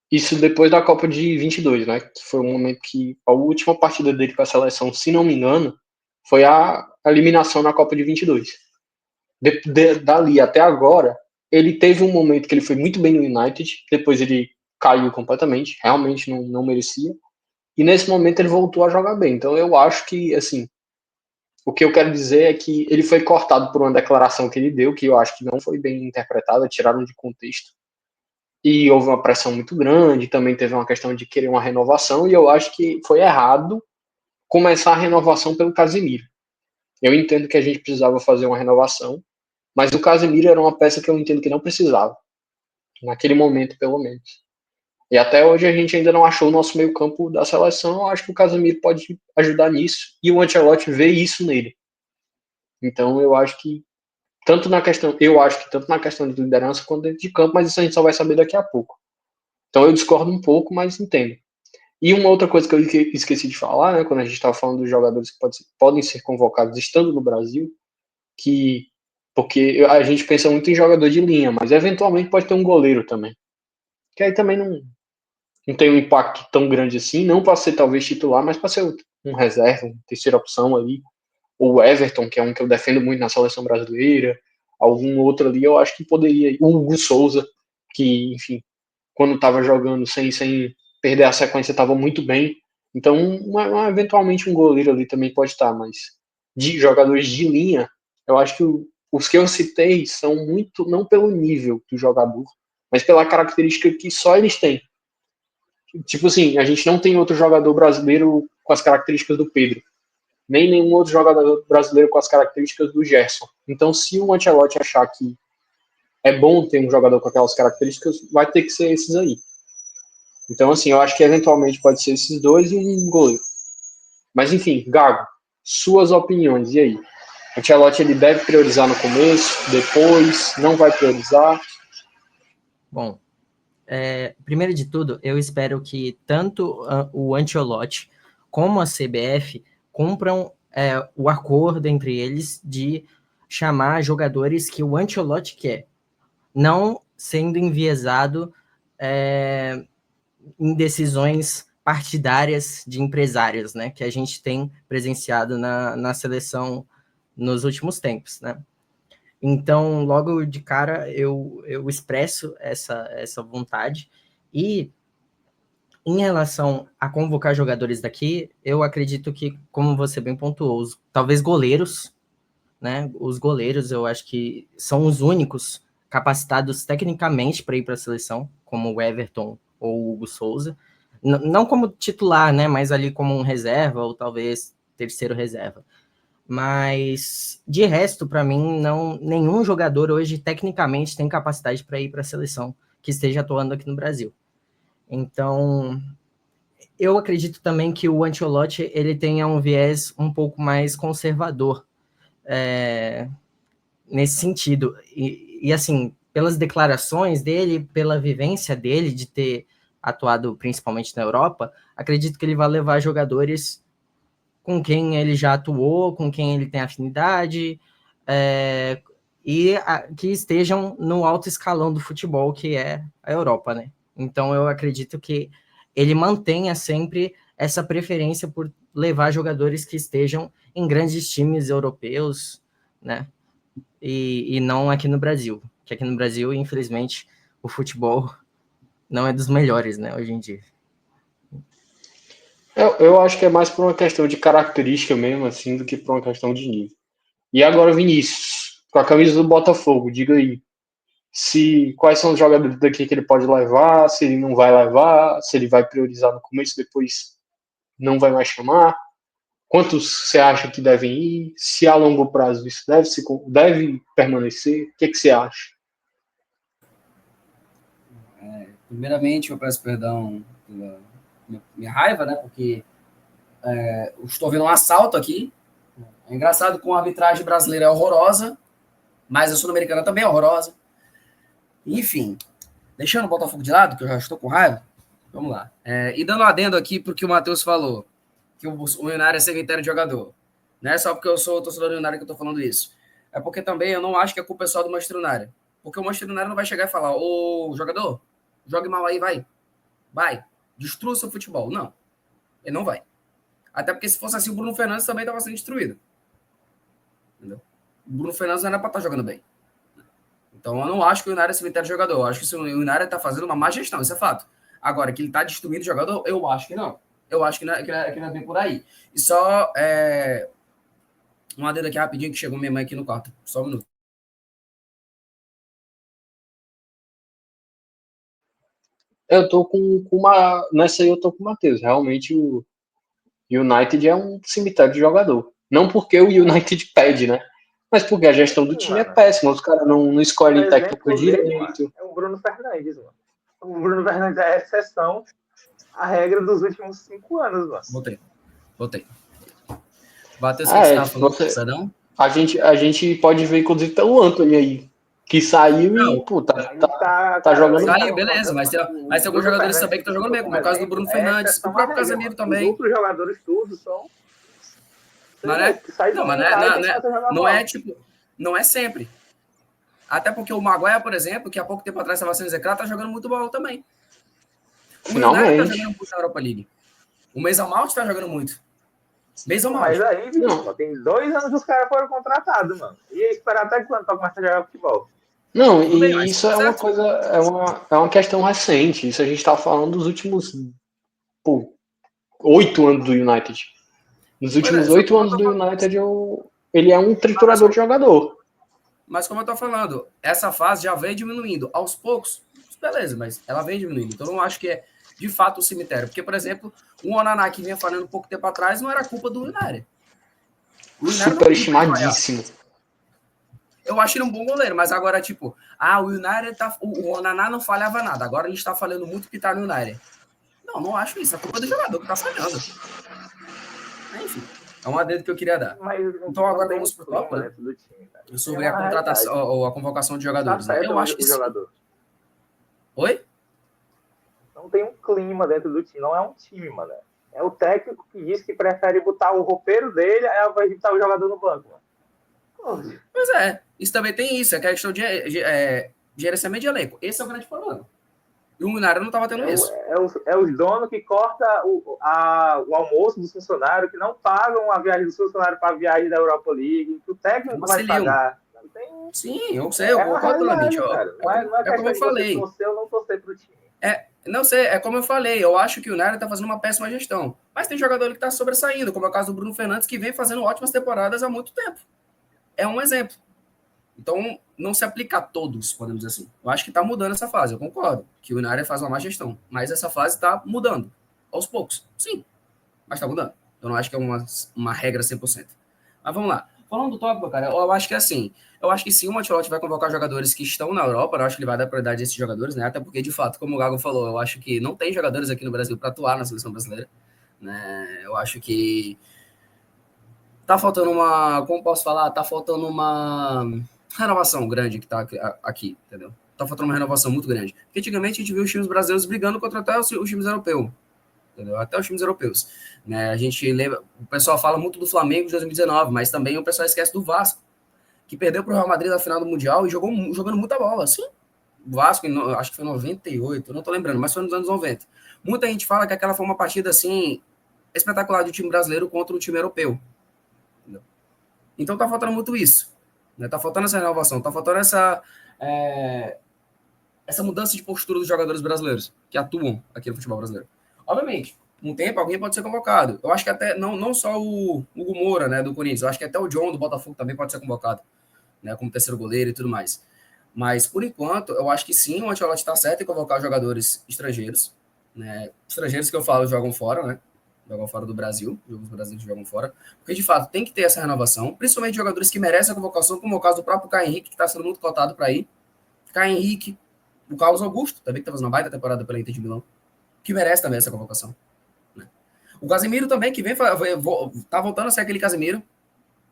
Isso depois da Copa de 22, né? Que foi um momento que a última partida dele com a seleção, se não me engano, foi a eliminação na Copa de 22. Dali até agora, ele teve um momento que ele foi muito bem no United, depois ele caiu completamente, realmente não merecia. E nesse momento ele voltou a jogar bem. Então eu acho que, assim, o que eu quero dizer é que ele foi cortado por uma declaração que ele deu, que eu acho que não foi bem interpretada, tiraram de contexto. E houve uma pressão muito grande, também teve uma questão de querer uma renovação, e eu acho que foi errado começar a renovação pelo Casemiro. Eu entendo que a gente precisava fazer uma renovação, mas o Casemiro era uma peça que eu entendo que não precisava, naquele momento, pelo menos. E até hoje a gente ainda não achou o nosso meio-campo da seleção. Eu acho que o Casemiro pode ajudar nisso e o Ancelotti vê isso nele. Então eu acho que tanto na questão de liderança quanto dentro de campo, mas isso a gente só vai saber daqui a pouco. Então eu discordo um pouco, mas entendo. E uma outra coisa que eu esqueci de falar, né, quando a gente estava falando dos jogadores que podem ser convocados estando no Brasil, porque a gente pensa muito em jogador de linha, mas eventualmente pode ter um goleiro também. Que aí também não tem um impacto tão grande assim, não para ser talvez titular, mas para ser um reserva, uma terceira opção ali. Ou o Everton, que é um que eu defendo muito na seleção brasileira, algum outro ali, eu acho que poderia. O Hugo Souza, que, enfim, quando estava jogando sem perder a sequência, estava muito bem. Então, eventualmente um goleiro ali também pode estar, mas de jogadores de linha, eu acho que os que eu citei são muito, não pelo nível do jogador, mas pela característica que só eles têm. Tipo assim, a gente não tem outro jogador brasileiro com as características do Pedro, nem nenhum outro jogador brasileiro com as características do Gerson. Então, se o Ancelotti achar que é bom ter um jogador com aquelas características, vai ter que ser esses aí. Então, assim, eu acho que eventualmente pode ser esses dois e um goleiro. Mas, enfim, Gago, suas opiniões, e aí? O Ancelotti, ele deve priorizar no começo, depois, não vai priorizar? Bom, primeiro de tudo, eu espero que tanto o Ancelotti como a CBF cumpram o acordo entre eles de chamar jogadores que o Ancelotti quer, não sendo enviesado em decisões partidárias de empresários, né, que a gente tem presenciado na seleção nos últimos tempos, né? Então, logo de cara, eu expresso essa vontade. E em relação a convocar jogadores daqui, eu acredito que, como você bem pontuou, talvez goleiros, né? Os goleiros, eu acho que são os únicos capacitados tecnicamente para ir para a seleção, como o Everton ou o Hugo Souza. Não como titular, né? Mas ali como um reserva ou talvez terceiro reserva. Mas, de resto, para mim, nenhum jogador hoje, tecnicamente, tem capacidade para ir para a seleção que esteja atuando aqui no Brasil. Então, eu acredito também que o Ancelotti ele tenha um viés um pouco mais conservador nesse sentido. E, assim, pelas declarações dele, pela vivência dele de ter atuado principalmente na Europa, acredito que ele vai levar jogadores com quem ele já atuou, com quem ele tem afinidade, que estejam no alto escalão do futebol, que é a Europa, né? Então eu acredito que ele mantenha sempre essa preferência por levar jogadores que estejam em grandes times europeus, né? E não aqui no Brasil, que aqui no Brasil, infelizmente, o futebol não é dos melhores, né, hoje em dia. Eu acho que é mais por uma questão de característica mesmo, assim, do que por uma questão de nível. E agora, Vinícius, com a camisa do Botafogo, diga aí, quais são os jogadores daqui que ele pode levar, se ele não vai levar, se ele vai priorizar no começo, depois não vai mais chamar. Quantos você acha que devem ir? Se a longo prazo isso deve permanecer? O que você acha? Primeiramente, eu peço perdão pela minha raiva, né? Porque eu estou vendo um assalto aqui. É engraçado que a arbitragem brasileira é horrorosa, mas a sul-americana também é horrorosa. Enfim, deixando o Botafogo de lado, que eu já estou com raiva, vamos lá. E dando um adendo aqui para o que o Matheus falou, que o Uninário é cemitério de jogador. Não é só porque eu sou torcedor do Uninário que eu estou falando isso. É porque também eu não acho que a culpa é só do Manchester United. Porque o Manchester United não vai chegar e falar, ô jogador, jogue mal aí, vai, destrua o seu futebol. Não, ele não vai. Até porque se fosse assim, o Bruno Fernandes também estava sendo destruído. Entendeu? O Bruno Fernandes não era para estar jogando bem. Então eu não acho que o United é cemitério de jogador. Eu acho que o United está fazendo uma má gestão, isso é fato. Agora, que ele está destruindo o jogador, eu acho que não. Eu acho que não é bem por aí. E só uma adenda aqui rapidinho, que chegou minha mãe aqui no quarto. Só um minuto. Eu tô nessa aí eu tô com o Matheus. Realmente o United é um cemitério de jogador. Não porque o United pede, né? Mas porque a gestão do time é péssima. Os caras não escolhem técnico direito. É o Bruno Fernandes, mano. O Bruno Fernandes é a exceção à regra dos últimos 5 anos, mano. Botei. Bateu, você estava falando, perdão? A gente pode ver, inclusive, pelo Antony aí, que saiu e, pô, tá jogando. Saiu, beleza, mas tem alguns jogadores também que estão jogando bem, como é o caso do Bruno Fernandes, o próprio Casemiro também. Os outros jogadores todos são... Não é tipo, não é sempre. Até porque o Maguire, por exemplo, que há pouco tempo atrás estava sendo execrado, tá jogando muito bola também. Finalmente. O United tá jogando muito na Europa League. O Mason Mount tá jogando muito. Mason Mount. Mas aí, bicho, tem 2 anos que os caras foram contratados, mano. E esperar até quando pra começar a jogar futebol? Não, e isso é uma coisa, é uma questão recente. Isso a gente tá falando dos últimos 8 anos do United. Nos últimos 8 anos do United, ele é um triturador de jogador. Mas como eu tô falando, essa fase já vem diminuindo. Aos poucos, beleza, mas ela vem diminuindo. Então eu não acho que é de fato o cemitério. Porque, por exemplo, o Onaná que vinha falando um pouco tempo atrás não era culpa do United. Superestimadíssimo. Eu acho ele um bom goleiro, mas agora, tipo, o United o Onaná não falhava nada. Agora ele está falhando muito que tá no United. Não acho isso. É culpa do jogador que tá falhando. Enfim, é uma adendo que eu queria dar. Então agora vamos pro top, né? Sobre a contratação ou a convocação de jogadores. Né? Eu acho que sim. Oi? Não tem um clima dentro do time, não é um time, mano. É o técnico que diz que prefere botar o roupeiro dele ao invés de botar o jogador no banco, mano. Pois é, isso também tem isso, é questão de gerenciamento de elenco. Esse é o grande problema. E o United não estava tendo isso. É os donos que cortam o almoço dos funcionários, que não pagam a viagem dos funcionários para a viagem da Europa League, que o técnico vai pagar. Sim, eu sei, eu concordo plenamente. Não é como eu falei. Torcer ou não torcer pro time. Não sei, é como eu falei, eu acho que o United está fazendo uma péssima gestão. Mas tem jogador que está sobressaindo, como é o caso do Bruno Fernandes, que vem fazendo ótimas temporadas há muito tempo. É um exemplo. Então, não se aplica a todos, podemos dizer assim. Eu acho que está mudando essa fase, eu concordo. Que o United faz uma má gestão. Mas essa fase está mudando. Aos poucos. Sim. Mas está mudando. Eu não acho que é uma regra 100%. Mas vamos lá. Falando do tópico, cara, eu acho que assim, eu acho que sim, o Ancelotti vai convocar jogadores que estão na Europa, eu acho que ele vai dar prioridade a esses jogadores, né? Até porque, de fato, como o Gago falou, eu acho que não tem jogadores aqui no Brasil para atuar na seleção brasileira, né? Eu acho que tá faltando uma, como posso falar, tá faltando uma renovação grande que tá aqui, entendeu? Tá faltando uma renovação muito grande. Porque antigamente a gente viu os times brasileiros brigando contra até os times europeus, entendeu? Até os times europeus, né? A gente lembra, o pessoal fala muito do Flamengo de 2019, mas também o pessoal esquece do Vasco, que perdeu para o Real Madrid na final do Mundial e jogando muita bola, sim. O Vasco, acho que foi em 98, não tô lembrando, mas foi nos anos 90. Muita gente fala que aquela foi uma partida, assim, espetacular do time brasileiro contra o time europeu. Entendeu? Então tá faltando muito isso, né? Tá faltando essa renovação, tá faltando essa mudança de postura dos jogadores brasileiros que atuam aqui no futebol brasileiro. Obviamente, um tempo alguém pode ser convocado. Eu acho que até, não só o Hugo Moura, né, do Corinthians, eu acho que até o John do Botafogo também pode ser convocado, né, como terceiro goleiro e tudo mais. Mas, por enquanto, eu acho que sim, o Ancelotti está certo em convocar jogadores estrangeiros, né, estrangeiros que eu falo jogam fora, né, jogam fora do Brasil, os brasileiros jogam fora, porque, de fato, tem que ter essa renovação, principalmente jogadores que merecem a convocação, como o caso do próprio Caio Henrique, que está sendo muito cotado para ir. Caio Henrique, o Carlos Augusto, também que está fazendo uma baita temporada pela Inter de Milão, que merece também essa convocação. Né? O Casemiro também, que tá voltando a ser aquele Casemiro.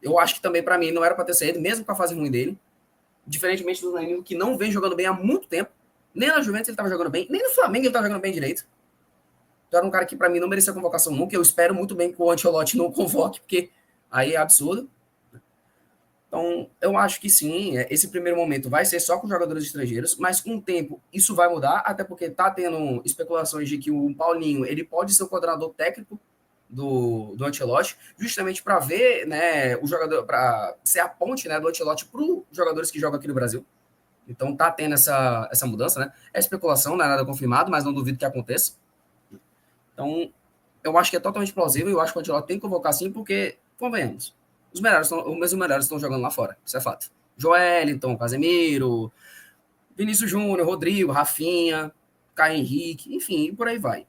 Eu acho que também, para mim, não era para ter saído, mesmo com a fase ruim dele. Diferentemente do Danilo, que não vem jogando bem há muito tempo. Nem na Juventus ele estava jogando bem, nem no Flamengo ele estava jogando bem direito. Então era um cara que, para mim, não merecia convocação nunca. Eu espero muito bem que o Ancelotti não convoque, porque aí é absurdo. Então, eu acho que sim, esse primeiro momento vai ser só com jogadores estrangeiros, mas com o tempo isso vai mudar, até porque tá tendo especulações de que o Paulinho ele pode ser o coordenador técnico do Ancelotti, justamente para ver, né, o jogador, para ser a ponte, né, do Ancelotti para os jogadores que jogam aqui no Brasil. Então tá tendo essa mudança, né? É especulação, não é nada confirmado, mas não duvido que aconteça. Então, eu acho que é totalmente plausível, eu acho que o Ancelotti tem que convocar sim, porque, convenhamos, os melhores estão jogando lá fora, isso é fato. Joelinton, Casemiro, Vinícius Júnior, Rodrigo, Rafinha, Caio Henrique, enfim, e por aí vai.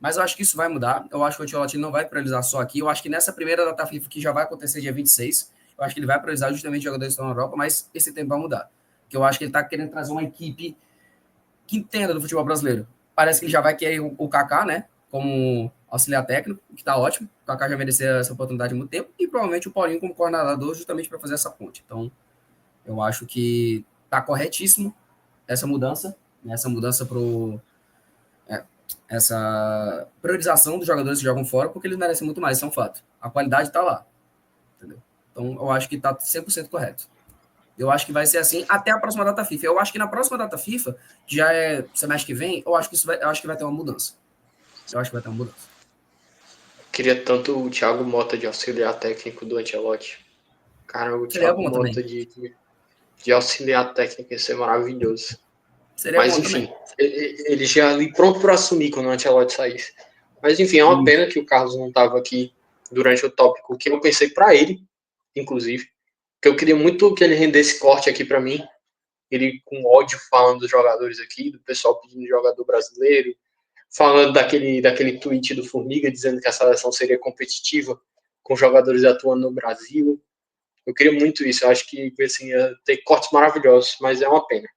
Mas eu acho que isso vai mudar, eu acho que o Ancelotti não vai priorizar só aqui, eu acho que nessa primeira data FIFA, que já vai acontecer dia 26, eu acho que ele vai priorizar justamente jogadores que estão na Europa, mas esse tempo vai mudar. Porque eu acho que ele está querendo trazer uma equipe que entenda do futebol brasileiro. Parece que ele já vai querer o Kaká, né, como auxiliar técnico, que está ótimo. O Kaká já mereceu essa oportunidade há muito tempo, e provavelmente o Paulinho como coordenador, justamente para fazer essa ponte. Então, eu acho que está corretíssimo essa mudança essa priorização dos jogadores que jogam fora, porque eles merecem muito mais, isso é um fato. A qualidade está lá, entendeu? Então, eu acho que está 100% correto. Eu acho que vai ser assim até a próxima data FIFA. Eu acho que na próxima data FIFA, que já é semestre que vem, eu acho que vai ter uma mudança. Eu acho que vai ter uma mudança. Queria tanto o Thiago Mota de auxiliar técnico do Ancelotti. Cara, o Seria Thiago bom Mota também. de auxiliar técnico ia ser maravilhoso. Seria Mas, bom enfim, também. ele já ali pronto para assumir quando o Ancelotti saísse. Mas, enfim, é uma pena que o Carlos não estava aqui durante o tópico que eu pensei para ele, inclusive, que eu queria muito que ele rendesse corte aqui para mim, ele com ódio falando dos jogadores aqui, do pessoal pedindo jogador brasileiro, falando daquele tweet do Formiga dizendo que a seleção seria competitiva com jogadores atuando no Brasil. Eu queria muito isso, eu acho que assim, ia ter cortes maravilhosos, mas é uma pena.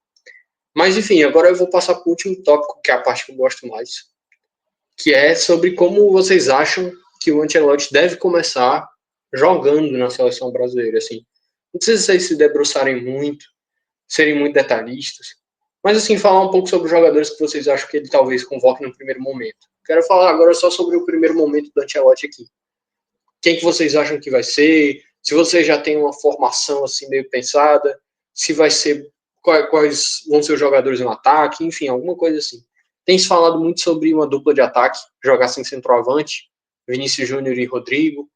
Mas enfim, agora eu vou passar para o último tópico, que é a parte que eu gosto mais, que é sobre como vocês acham que o Ancelotti deve começar jogando na seleção brasileira. Assim, não precisa vocês se debruçarem muito, serem muito detalhistas, mas assim, falar um pouco sobre os jogadores que vocês acham que ele talvez convoque no primeiro momento. Quero falar agora só sobre o primeiro momento do Ancelotti aqui. Quem que vocês acham que vai ser? Se vocês já têm uma formação assim meio pensada, se vai ser quais vão ser os jogadores no ataque, enfim, alguma coisa assim. Tem se falado muito sobre uma dupla de ataque, jogar sem centroavante, Vinícius Júnior e Rodrigo.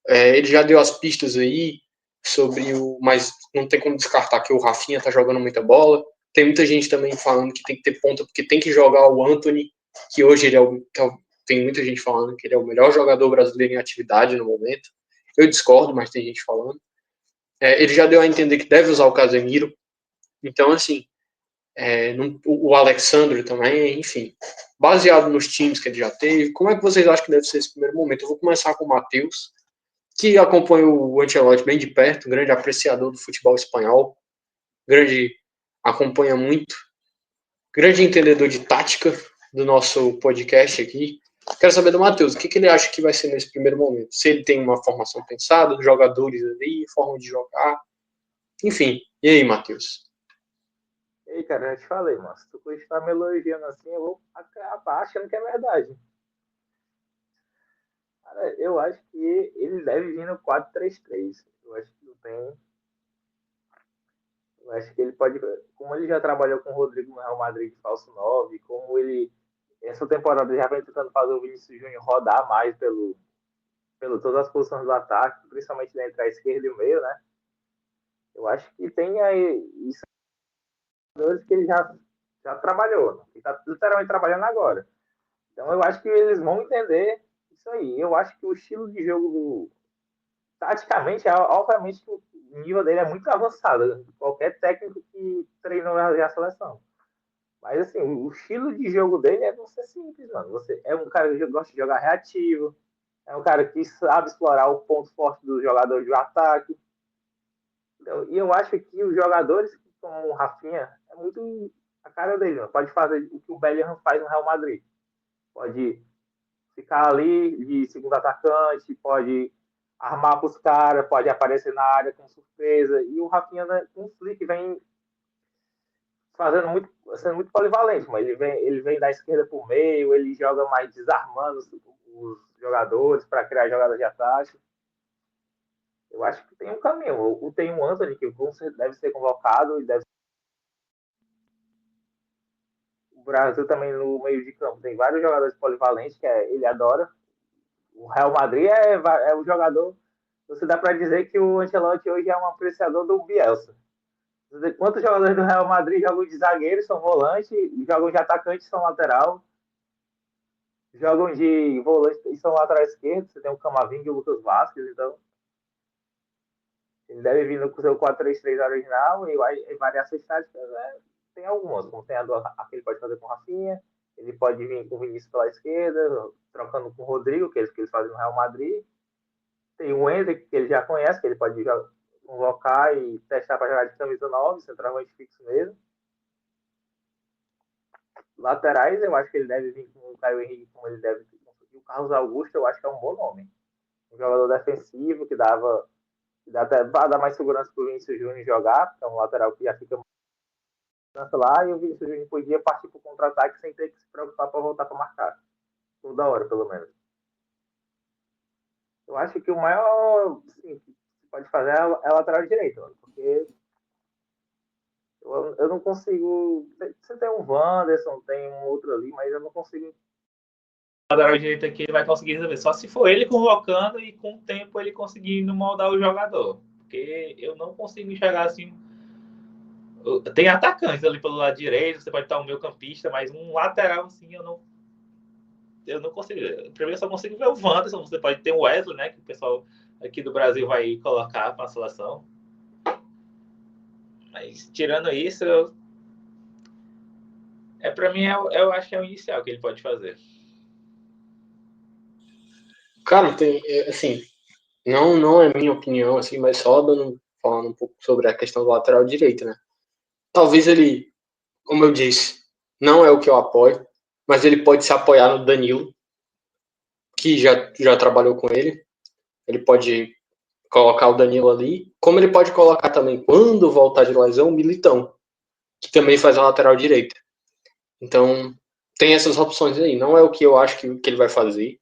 Ele já deu as pistas aí sobre mas não tem como descartar que o Rafinha tá jogando muita bola. Tem muita gente também falando que tem que ter ponta porque tem que jogar o Antony, que hoje ele tem muita gente falando que ele é o melhor jogador brasileiro em atividade no momento. Eu discordo, mas tem gente falando. Ele já deu a entender que deve usar o Casemiro. Então, assim, o Alexandre também, enfim. Baseado nos times que ele já teve, como é que vocês acham que deve ser esse primeiro momento? Eu vou começar com o Matheus, que acompanha o Ancelotti bem de perto, grande apreciador do futebol espanhol, acompanha muito, grande entendedor de tática do nosso podcast aqui. Quero saber do Matheus, o que ele acha que vai ser nesse primeiro momento? Se ele tem uma formação pensada, os jogadores ali, forma de jogar, enfim. E aí, Matheus? E aí, cara, eu te falei, mano, se tu estar me elogiando assim, eu vou acabar achando que é verdade. Cara, eu acho que ele deve vir no 4-3-3. Eu acho que não tem. Eu acho que ele pode. Como ele já trabalhou com o Rodrigo no Real Madrid de falso 9, como ele. Essa temporada já vem tentando fazer o Vinícius Júnior rodar mais pelo todas as posições do ataque, principalmente entre a esquerda e o meio, né? Eu acho que tem aí isso que ele já trabalhou, né? Ele está literalmente trabalhando agora. Então eu acho que eles vão entender isso aí. Eu acho que o estilo de jogo taticamente, obviamente, o nível dele é muito avançado. Qualquer técnico que treinou a seleção. Mas, assim, o estilo de jogo dele é você simples, mano. Você é um cara que gosta de jogar reativo, é um cara que sabe explorar o ponto forte do jogador de ataque. Então, e eu acho que os jogadores que como o Rafinha é muito a cara dele, mano. Pode fazer o que o Bellingham faz no Real Madrid. Pode ficar ali de segundo atacante, pode armar para os caras, pode aparecer na área com surpresa. E o Rafinha, né, com o flick, vem sendo muito polivalente, mas ele vem da esquerda por meio, ele joga mais desarmando os jogadores para criar jogadas de ataque. Eu acho que tem um caminho. Tem um Anthony que deve ser convocado e deve. O Brasil também no meio de campo tem vários jogadores polivalentes que ele adora. O Real Madrid é o jogador. Você dá para dizer que o Ancelotti hoje é um apreciador do Bielsa. Quantos jogadores do Real Madrid jogam de zagueiro, são volante, jogam de atacante, são lateral, jogam de volante e são lateral esquerdo. Você tem o Camavinga e o Lucas Vázquez, então ele deve vir no seu 4-3-3 original e variações táticas, né? Tem algumas, como tem a que ele pode fazer com o Rafinha, ele pode vir com o Vinícius pela esquerda, trocando com o Rodrigo, que eles fazem no Real Madrid. Tem o Hendrick, que ele já conhece, que ele pode convocar e testar para jogar de camisa 9, centralmente fixo mesmo. Laterais, eu acho que ele deve vir com o Caio Henrique, como ele deve vir. E o Carlos Augusto, eu acho que é um bom nome. Um jogador defensivo que dá até dá mais segurança para o Vinícius Júnior jogar, que é um lateral que já fica lá, e o Vinícius Júnior podia partir para o contra-ataque sem ter que se preocupar para voltar para marcar. Toda hora, pelo menos. Eu acho que o maior assim, que pode fazer é a lateral direita, porque eu não consigo. Você tem um Wanderson, tem um outro ali, mas eu não consigo. Lateral direito aqui ele vai conseguir resolver. Só se for ele convocando e com o tempo ele conseguindo moldar o jogador. Porque eu não consigo enxergar assim. Tem atacantes ali pelo lado direito, você pode estar um meio campista, mas um lateral assim eu não consigo. Primeiro eu só consigo ver o Wanderson, você pode ter o Wesley, né? Que o pessoal aqui do Brasil vai colocar para a seleção. Mas tirando isso, para mim eu acho que é o inicial que ele pode fazer. Cara, tem, assim, não é minha opinião, assim, mas só falando um pouco sobre a questão do lateral direito, né? Talvez ele, como eu disse, não é o que eu apoio, mas ele pode se apoiar no Danilo, que já trabalhou com ele. Ele pode colocar o Danilo ali, como ele pode colocar também, quando voltar de lesão, o Militão, que também faz a lateral direita. Então, tem essas opções aí. Não é o que eu acho que ele vai fazer,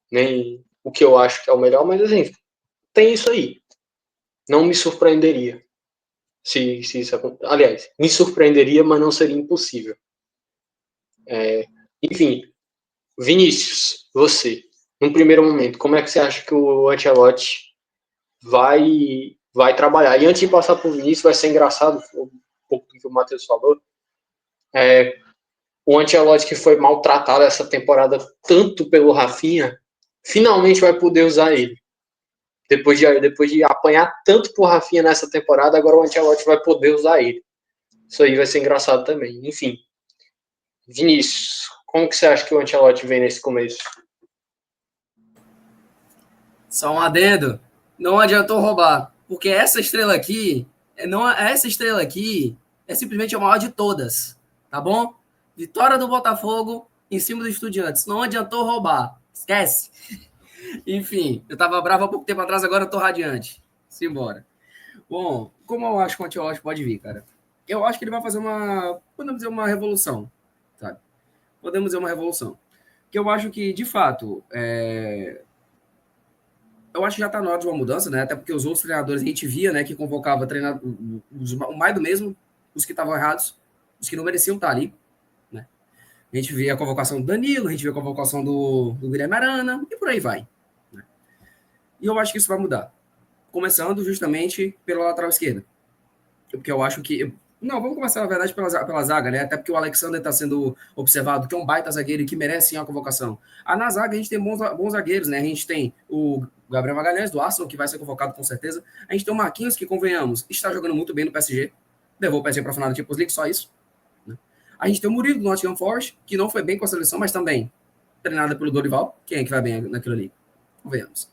nem o que eu acho que é o melhor, mas assim, tem isso aí. Não me surpreenderia se isso acontecer. Aliás, me surpreenderia, mas não seria impossível. Enfim, Vinícius, você, num primeiro momento, como é que você acha que o Ancelotti vai trabalhar? E antes de passar por Vinícius, vai ser engraçado, um pouco do que o Matheus falou, o Ancelotti, que foi maltratado essa temporada tanto pelo Rafinha, finalmente vai poder usar ele. Depois de apanhar tanto por Rafinha nessa temporada, agora o Ancelotti vai poder usar ele. Isso aí vai ser engraçado também. Enfim, Vinícius, como que você acha que o Ancelotti vem nesse começo? Só um adendo. Não adiantou roubar, porque essa estrela aqui é simplesmente a maior de todas, tá bom? Vitória do Botafogo em cima dos Estudiantes. Não adiantou roubar. Esquece. Enfim, eu tava bravo há pouco tempo atrás, agora eu tô radiante. Simbora. Bom, como eu acho que o Ancelotti pode vir, cara? Eu acho que ele vai fazer podemos dizer, uma revolução, sabe? Podemos dizer uma revolução. Que eu acho que, de fato, eu acho que já está na hora de uma mudança, né? Até porque os outros treinadores a gente via, né, que convocava o mais do mesmo, os que estavam errados, os que não mereciam estar ali, né? A gente via a convocação do Danilo, a gente via a convocação do Guilherme Arana, e por aí vai, né? E eu acho que isso vai mudar. Começando justamente pela lateral esquerda. Porque eu acho que... Não, vamos começar, na verdade, pela zaga, né? Até porque o Alexander está sendo observado que é um baita zagueiro e que merece sim a convocação. Na zaga a gente tem bons zagueiros, né? A gente tem o Gabriel Magalhães, do Arsenal, que vai ser convocado com certeza. A gente tem o Marquinhos, que, convenhamos, está jogando muito bem no PSG. Levou o PSG para a final da Champions League, só isso, né? A gente tem o Murilo, do Nottingham Forest, que não foi bem com a seleção, mas também treinada pelo Dorival. Quem é que vai bem naquilo ali? Convenhamos.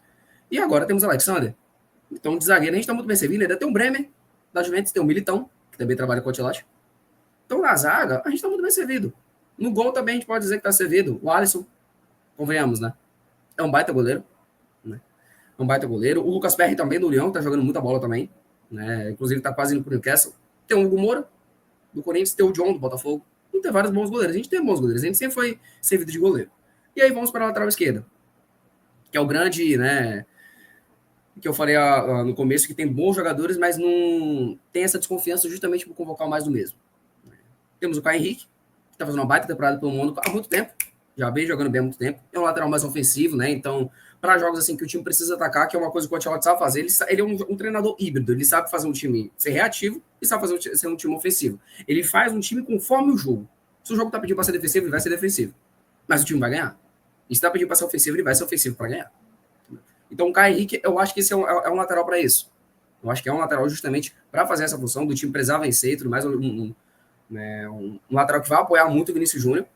E agora temos o Alexander. Então, de zagueiro, a gente está muito bem servido. Ainda tem o Bremer, da Juventus, tem o Militão, que também trabalha com o Ancelotti. Então, na zaga, a gente está muito bem servido. No gol também a gente pode dizer que está servido. O Alisson, convenhamos, né? É um baita goleiro, né? É um baita goleiro. O Lucas Perry também, do Lyon, está jogando muita bola também, né? Inclusive está quase indo para o Newcastle. Tem o Hugo Moura, do Corinthians, tem o John, do Botafogo. E tem vários bons goleiros. A gente tem bons goleiros. A gente sempre foi servido de goleiro. E aí vamos para a lateral esquerda, que é o grande, né, que eu falei no começo, que tem bons jogadores, mas não tem essa desconfiança justamente por convocar mais do mesmo. Temos o Caio Henrique, que está fazendo uma baita temporada pelo Mônaco há muito tempo, já vem jogando bem há muito tempo, é um lateral mais ofensivo, né? Então, para jogos assim que o time precisa atacar, que é uma coisa que o Ancelotti sabe fazer, ele é um treinador híbrido, ele sabe fazer um time ser reativo e sabe ser um time ofensivo. Ele faz um time conforme o jogo. Se o jogo está pedindo para ser defensivo, ele vai ser defensivo, mas o time vai ganhar. E se está pedindo para ser ofensivo, ele vai ser ofensivo para ganhar. Então, o Caio Henrique, eu acho que esse é um lateral para isso. Eu acho que é um lateral justamente para fazer essa função do time precisar vencer e tudo mais, um lateral que vai apoiar muito o Vinícius Júnior.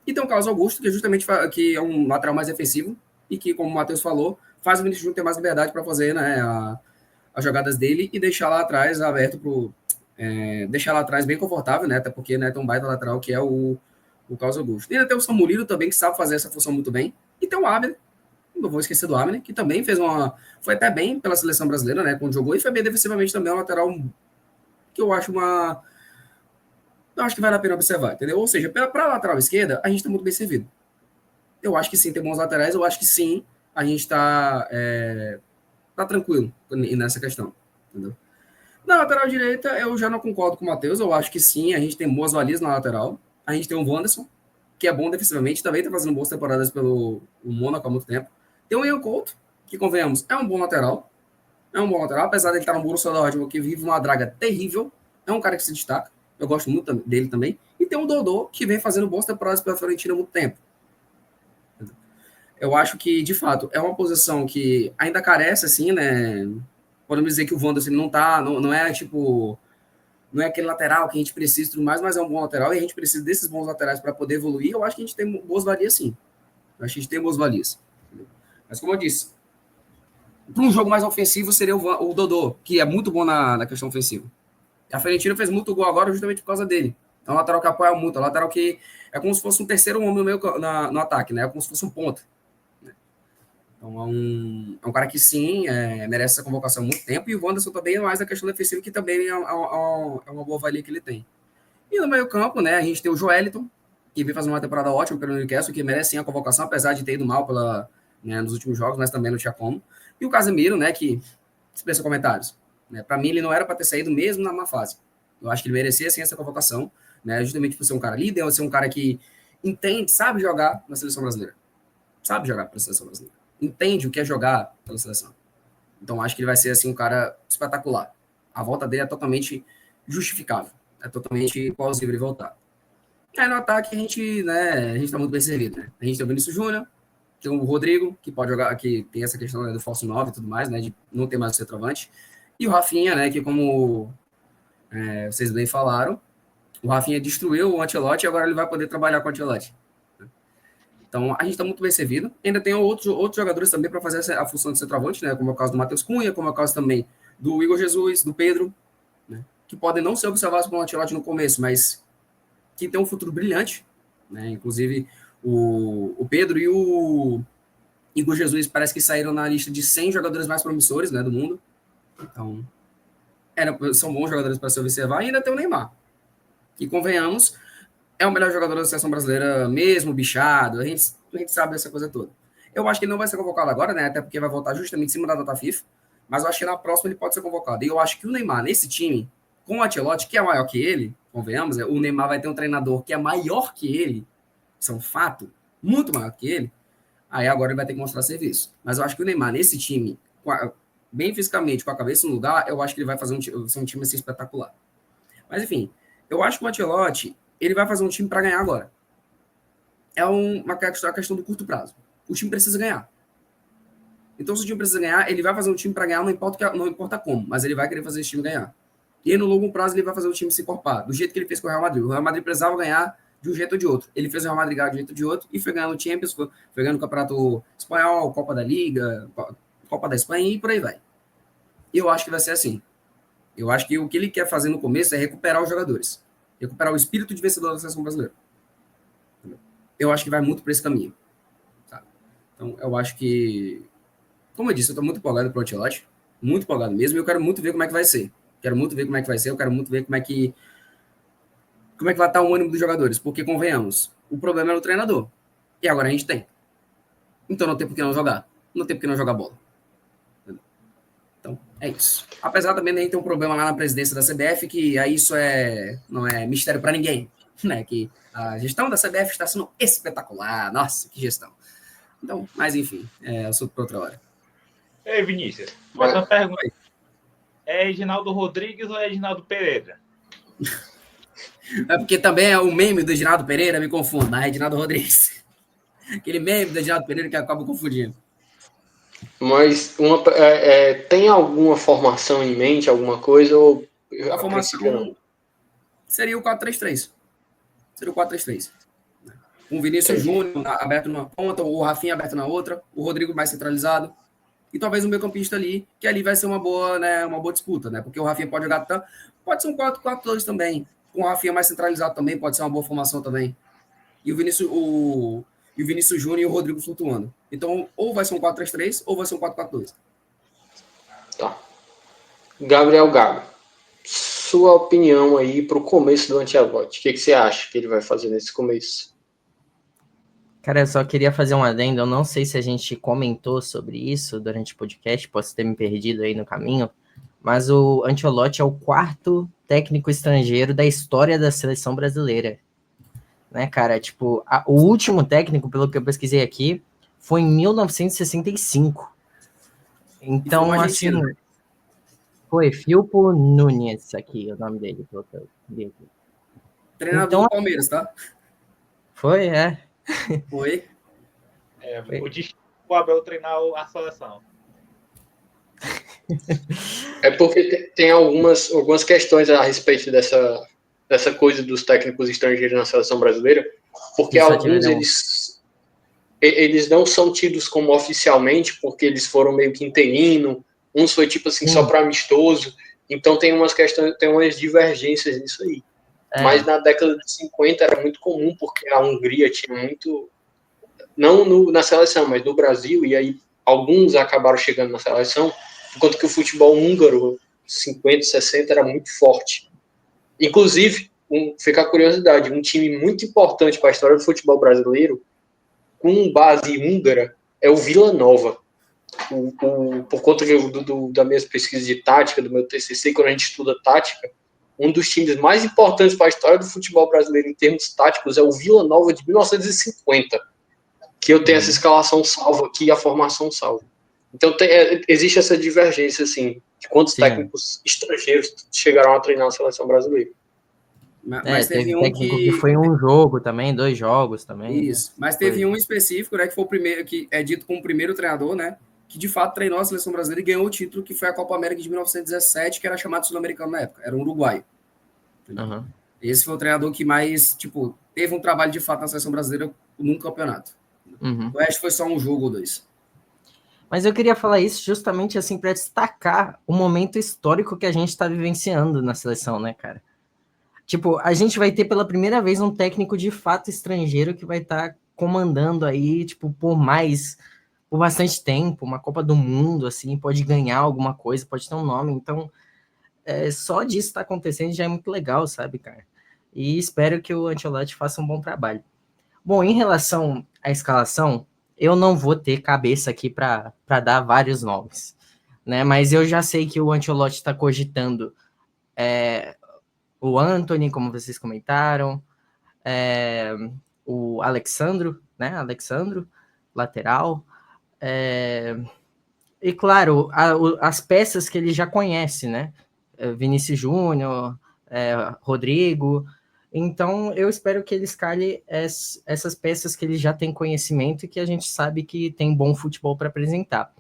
E tem o Carlos Augusto, que é justamente que é um lateral mais defensivo e que, como o Matheus falou, faz o Vinícius Júnior ter mais liberdade para fazer, né, as jogadas dele e deixar lá atrás aberto deixar lá atrás bem confortável, né, até porque, né, tem um baita lateral que é o Carlos Augusto. E ainda tem o Samuel Murilo também, que sabe fazer essa função muito bem. E tem o Abner, não vou esquecer do Abner, que também foi até bem pela seleção brasileira, né, quando jogou, e foi bem defensivamente também, um lateral que eu acho que vale a pena observar, entendeu? Ou seja, para a lateral esquerda, a gente está muito bem servido. Eu acho que sim, tem bons laterais, eu acho que sim, a gente está tranquilo nessa questão, entendeu? Na lateral direita, eu já não concordo com o Matheus, eu acho que sim, a gente tem boas valias na lateral, a gente tem o Wanderson, que é bom defensivamente, também está fazendo boas temporadas pelo Mônaco há muito tempo. Tem o Ian Couto, que, convenhamos, é um bom lateral, apesar de ele estar no Borussia Dortmund, que vive uma draga terrível, é um cara que se destaca, eu gosto muito dele também. E tem o Dodô, que vem fazendo boas temporadas pela Fiorentina há muito tempo. Eu acho que, de fato, é uma posição que ainda carece, assim, né? Podemos dizer que o Wanderson não é tipo, não é aquele lateral que a gente precisa e tudo mais, mas é um bom lateral e a gente precisa desses bons laterais para poder evoluir. Eu acho que a gente tem boas valias, sim. Eu acho que a gente tem boas valias. Mas, como eu disse, para um jogo mais ofensivo seria o Dodô, que é muito bom na questão ofensiva. A Fiorentina fez muito gol agora justamente por causa dele. É um lateral que apoia muito, é um lateral que é como se fosse um terceiro homem no, meio, no ataque, né? É como se fosse um ponta. Né? Então é um cara que sim, merece essa convocação há muito tempo, e o Wanderson também é mais a questão defensiva, que também é uma boa valia que ele tem. E no meio campo, né, a gente tem o Joeliton, que vem fazendo uma temporada ótima pelo Newcastle, que merece sim a convocação, apesar de ter ido mal nos últimos jogos, mas também não tinha como. E o Casemiro, né, que dispensa comentários. Para mim, ele não era para ter saído mesmo na má fase. Eu acho que ele merecia sim essa convocação, né? Justamente por ser um cara líder, ser um cara que entende, sabe jogar na seleção brasileira. Sabe jogar pela seleção brasileira. Entende o que é jogar pela seleção. Então, acho que ele vai ser assim, um cara espetacular. A volta dele é totalmente justificável. É totalmente plausível de voltar. E aí, no ataque, a gente está muito bem servido. Né? A gente tem o Vinícius Júnior, tem o Rodrigo, que pode jogar, que tem essa questão, né, do falso 9 e tudo mais, né, de não ter mais o centroavante. E o Rafinha, né, que como vocês bem falaram, o Rafinha destruiu o Ancelotti e agora ele vai poder trabalhar com o Ancelotti. Então, a gente está muito bem servido. Ainda tem outros jogadores também para fazer a função de centroavante, né? Como é o caso do Matheus Cunha, como é o caso também do Igor Jesus, do Pedro, né? Que podem não ser observados pelo Ancelotti no começo, mas que tem um futuro brilhante, né? Inclusive, o Pedro e o Igor Jesus parece que saíram na lista de 100 jogadores mais promissores, né, do mundo. Então, são bons jogadores para se observar. E ainda tem o Neymar, que, convenhamos, é o melhor jogador da seleção brasileira mesmo, bichado. A gente sabe dessa coisa toda. Eu acho que ele não vai ser convocado agora, né? Até porque vai voltar justamente em cima da data FIFA. Mas eu acho que na próxima ele pode ser convocado. E eu acho que o Neymar, nesse time, com o Ancelotti, que é maior que ele, convenhamos, o Neymar vai ter um treinador que é maior que ele, isso é um fato, muito maior que ele. Aí agora ele vai ter que mostrar serviço. Mas eu acho que o Neymar, nesse time, bem fisicamente, com a cabeça no lugar, eu acho que ele vai fazer um time assim, espetacular. Mas, enfim, eu acho que o Ancelotti, ele vai fazer um time para ganhar agora. É uma questão do curto prazo. O time precisa ganhar. Então, se o time precisa ganhar, ele vai fazer um time para ganhar, não importa como, mas ele vai querer fazer esse time ganhar. E no longo prazo, ele vai fazer o time se encorpar, do jeito que ele fez com o Real Madrid. O Real Madrid precisava ganhar de um jeito ou de outro. Ele fez o Real Madrid ganhar de um jeito ou de outro e foi ganhando o Champions, foi ganhando o Campeonato Espanhol, Copa da Liga, Copa da Espanha e por aí vai. E eu acho que vai ser assim. Eu acho que o que ele quer fazer no começo é recuperar os jogadores. Recuperar o espírito de vencedor da seleção brasileira. Eu acho que vai muito para esse caminho. Sabe? Então, eu acho que... Como eu disse, eu estou muito empolgado pro Ancelotti. Muito empolgado mesmo. E eu quero muito ver como é que vai ser. Quero muito ver como é que vai ser. Eu quero muito ver como é que vai estar o ânimo dos jogadores. Porque, convenhamos, o problema é o treinador. E agora a gente tem. Então não tem por que não jogar. Não tem por que não jogar bola. Então, é isso. Apesar também de a gente ter um problema lá na presidência da CBF, que aí isso não é mistério para ninguém, né? Que a gestão da CBF está sendo espetacular. Nossa, que gestão. Então, mas enfim, assunto para outra hora. Ei, Vinícius, mais uma pergunta. É Reginaldo Rodrigues ou é Reginaldo Pereira? É porque também é o meme do Reginaldo Pereira, me confundo, mas é Reginaldo Rodrigues. Aquele meme do Reginaldo Pereira que acaba confundindo. Mas tem alguma formação em mente, alguma coisa? Ou a formação seria o 4-3-3. Seria o 4-3-3. Com o Vinícius Júnior aberto numa ponta, o Rafinha aberto na outra, o Rodrigo mais centralizado. E talvez um meio-campista ali, que ali vai ser uma boa disputa, né? Porque o Rafinha pode jogar tanto. Pode ser um 4-4-2 também. Com o Rafinha mais centralizado também, pode ser uma boa formação também. E o Vinícius Júnior e o Rodrigo flutuando. Então, ou vai ser um 4-3-3, ou vai ser um 4-4-2. Tá. Gabriel Gago, sua opinião aí para o começo do Ancelotti. O que você acha que ele vai fazer nesse começo? Cara, eu só queria fazer um adendo. Eu não sei se a gente comentou sobre isso durante o podcast, posso ter me perdido aí no caminho, mas o Ancelotti é o 4º técnico estrangeiro da história da seleção brasileira. Né, cara? Tipo, o último técnico, pelo que eu pesquisei aqui, foi em 1965. Então, assim, foi Filpo Nunes aqui, o nome dele. Treinador então, do Palmeiras, tá? Foi, Foi. O destino do Abel treinar a seleção. É porque tem algumas questões a respeito dessa coisa dos técnicos estrangeiros na seleção brasileira, porque alguns eles não são tidos como oficialmente, porque eles foram meio que interino, uns foi tipo assim, só para amistoso, então tem umas questões, tem umas divergências nisso aí. Mas na década de 50 era muito comum, porque a Hungria tinha muito, não na seleção, mas no Brasil, e aí alguns acabaram chegando na seleção, enquanto que o futebol húngaro, 50, 60, era muito forte. Inclusive, fica a curiosidade, um time muito importante para a história do futebol brasileiro, com base húngara, é o Vila Nova. Por conta da minha pesquisa de tática, do meu TCC, quando a gente estuda tática, um dos times mais importantes para a história do futebol brasileiro em termos táticos é o Vila Nova de 1950, que eu tenho essa escalação salva aqui e a formação salva. Então existe essa divergência, assim, de quantos técnicos estrangeiros chegaram a treinar a seleção brasileira. Mas teve um técnico que foi um jogo também, 2 jogos também. Isso, né? Mas teve um específico, né, que foi o primeiro, que é dito como o primeiro treinador, né, que de fato treinou a seleção brasileira e ganhou o título, que foi a Copa América de 1917, que era chamado sul-americano na época, era um uruguaio. Esse foi o treinador que mais, teve um trabalho de fato na seleção brasileira num campeonato. Uhum. O resto foi só um jogo ou dois. Mas eu queria falar isso justamente assim para destacar o momento histórico que a gente está vivenciando na seleção, né, cara? Tipo, a gente vai ter pela primeira vez um técnico de fato estrangeiro que vai estar comandando aí, tipo, por bastante tempo, uma Copa do Mundo, assim, pode ganhar alguma coisa, pode ter um nome. Então, só disso estar acontecendo já é muito legal, sabe, cara? E espero que o Ancelotti faça um bom trabalho. Bom, em relação à escalação, eu não vou ter cabeça aqui para dar vários nomes, né? Mas eu já sei que o Ancelotti está cogitando o Antony, como vocês comentaram, o Alexandro, né? Alexandro, lateral. E claro, as peças que ele já conhece, né? Vinícius Júnior, Rodrigo. Então, eu espero que ele escale essas peças que ele já tem conhecimento e que a gente sabe que tem bom futebol para apresentar.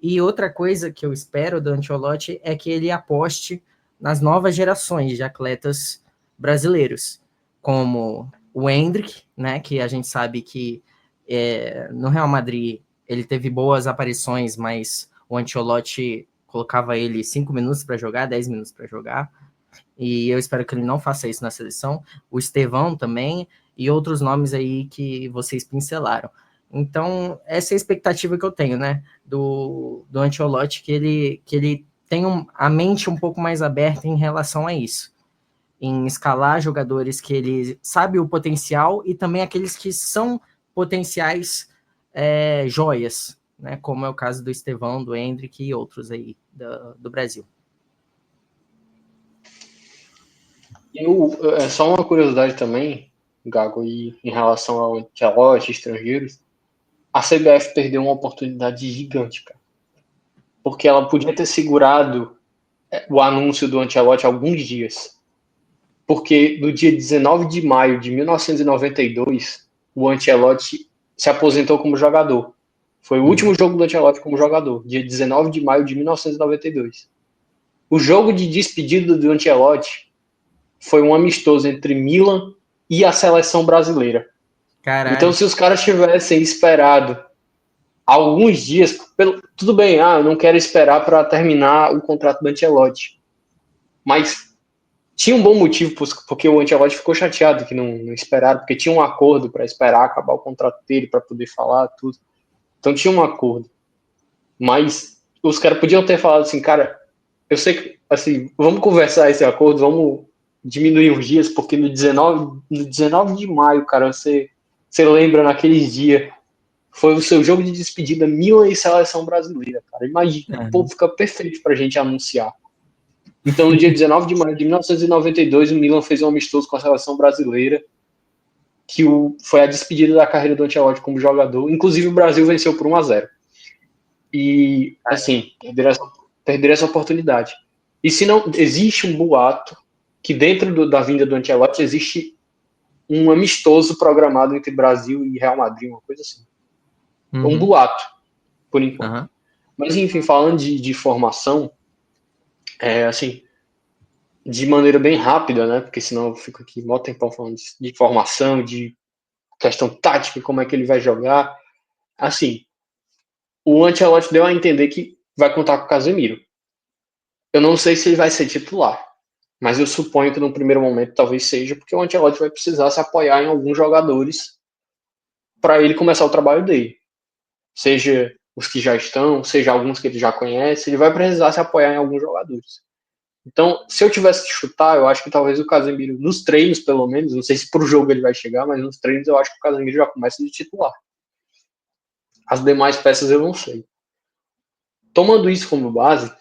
E outra coisa que eu espero do Ancelotti é que ele aposte nas novas gerações de atletas brasileiros, como o Endrick, né, que a gente sabe que no Real Madrid ele teve boas aparições, mas o Ancelotti colocava ele 5 minutos para jogar, 10 minutos para jogar, e eu espero que ele não faça isso na seleção. O Estevão também, e outros nomes aí que vocês pincelaram. Então, essa é a expectativa que eu tenho, né, do Ancelotti, que ele tem a mente um pouco mais aberta em relação a isso, em escalar jogadores que ele sabe o potencial e também aqueles que são potenciais joias, né, como é o caso do Estevão, do Endrick e outros aí do Brasil. Só uma curiosidade também, Gago, e em relação ao Ancelotti, estrangeiros, a CBF perdeu uma oportunidade gigante, cara. Porque ela podia ter segurado o anúncio do Ancelotti alguns dias. Porque no dia 19 de maio de 1992, o Ancelotti se aposentou como jogador. Foi o último jogo do Ancelotti como jogador, dia 19 de maio de 1992. O jogo de despedida do Ancelotti foi um amistoso entre Milan e a seleção brasileira. Caralho. Então, se os caras tivessem esperado alguns dias, tudo bem, eu não quero esperar para terminar o contrato do Ancelotti. Mas tinha um bom motivo, porque o Ancelotti ficou chateado que não esperaram, porque tinha um acordo para esperar acabar o contrato dele, para poder falar tudo. Então tinha um acordo. Mas os caras podiam ter falado assim, cara, eu sei que, assim, vamos conversar esse acordo, vamos diminuir os dias, porque no 19 de maio, cara, você lembra naqueles dias, foi o seu jogo de despedida Milan e seleção brasileira, cara. Imagina, pô, fica perfeito pra gente anunciar. Então, no dia 19 de maio de 1992, o Milan fez um amistoso com a seleção brasileira, que foi a despedida da carreira do Ancelotti como jogador. Inclusive, o Brasil venceu por 1-0. E, assim, perder essa oportunidade. E se não, existe um boato que dentro da vinda do Ancelotti existe um amistoso programado entre Brasil e Real Madrid, uma coisa assim. Um boato, por enquanto. Mas, enfim, falando de formação, assim, de maneira bem rápida, né? Porque senão eu fico aqui mó tempão falando de formação, de questão tática, como é que ele vai jogar. Assim, o Ancelotti deu a entender que vai contar com o Casemiro. Eu não sei se ele vai ser titular, mas eu suponho que no primeiro momento talvez seja, porque o Ancelotti vai precisar se apoiar em alguns jogadores para ele começar o trabalho dele. Seja os que já estão, seja alguns que ele já conhece, ele vai precisar se apoiar em alguns jogadores. Então, se eu tivesse que chutar, eu acho que talvez o Casemiro, nos treinos pelo menos, não sei se pro jogo ele vai chegar, mas nos treinos eu acho que o Casemiro já começa de titular. As demais peças eu não sei. Tomando isso como base,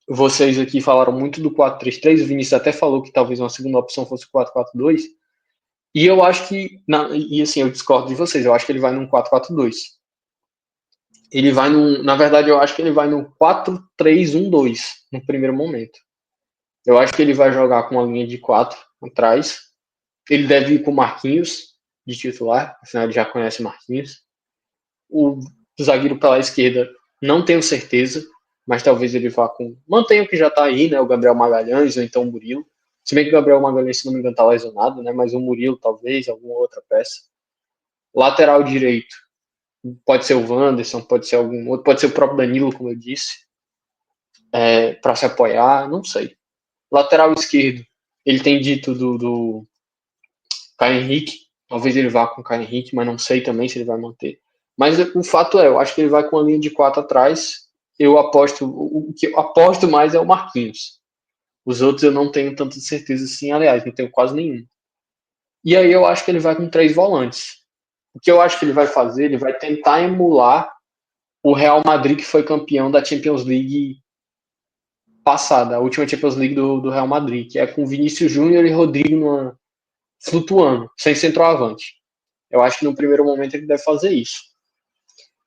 vocês aqui falaram muito do 4-3-3, o Vinícius até falou que talvez uma segunda opção fosse o 4-4-2, e eu acho que, e assim, eu discordo de vocês, eu acho que ele vai num 4-4-2. Ele vai na verdade, eu acho que ele vai num 4-3-1-2 no primeiro momento. Eu acho que ele vai jogar com uma linha de 4 atrás. Ele deve ir com o Marquinhos de titular, afinal ele já conhece o Marquinhos. O zagueiro pela esquerda, não tenho certeza, mas talvez ele vá com... Mantenha o que já está aí, né? O Gabriel Magalhães ou então o Murilo. Se bem que o Gabriel Magalhães, se não me engano, está lesionado, né? Mas o Murilo, talvez, alguma outra peça. Lateral direito, pode ser o Wanderson, pode ser algum outro, pode ser o próprio Danilo, como eu disse, para se apoiar, não sei. Lateral esquerdo, ele tem dito do Caio Henrique, talvez ele vá com o Caio Henrique, mas não sei também se ele vai manter. Mas o fato eu acho que ele vai com a linha de 4 atrás. Eu aposto, o que eu aposto mais é o Marquinhos. Os outros eu não tenho tanta certeza assim, aliás, não tenho quase nenhum. E aí eu acho que ele vai com 3 volantes. O que eu acho que ele vai fazer, ele vai tentar emular o Real Madrid, que foi campeão da Champions League passada, a última Champions League do Real Madrid, que é com Vinícius Júnior e Rodrigo flutuando, sem centroavante. Eu acho que no primeiro momento ele deve fazer isso.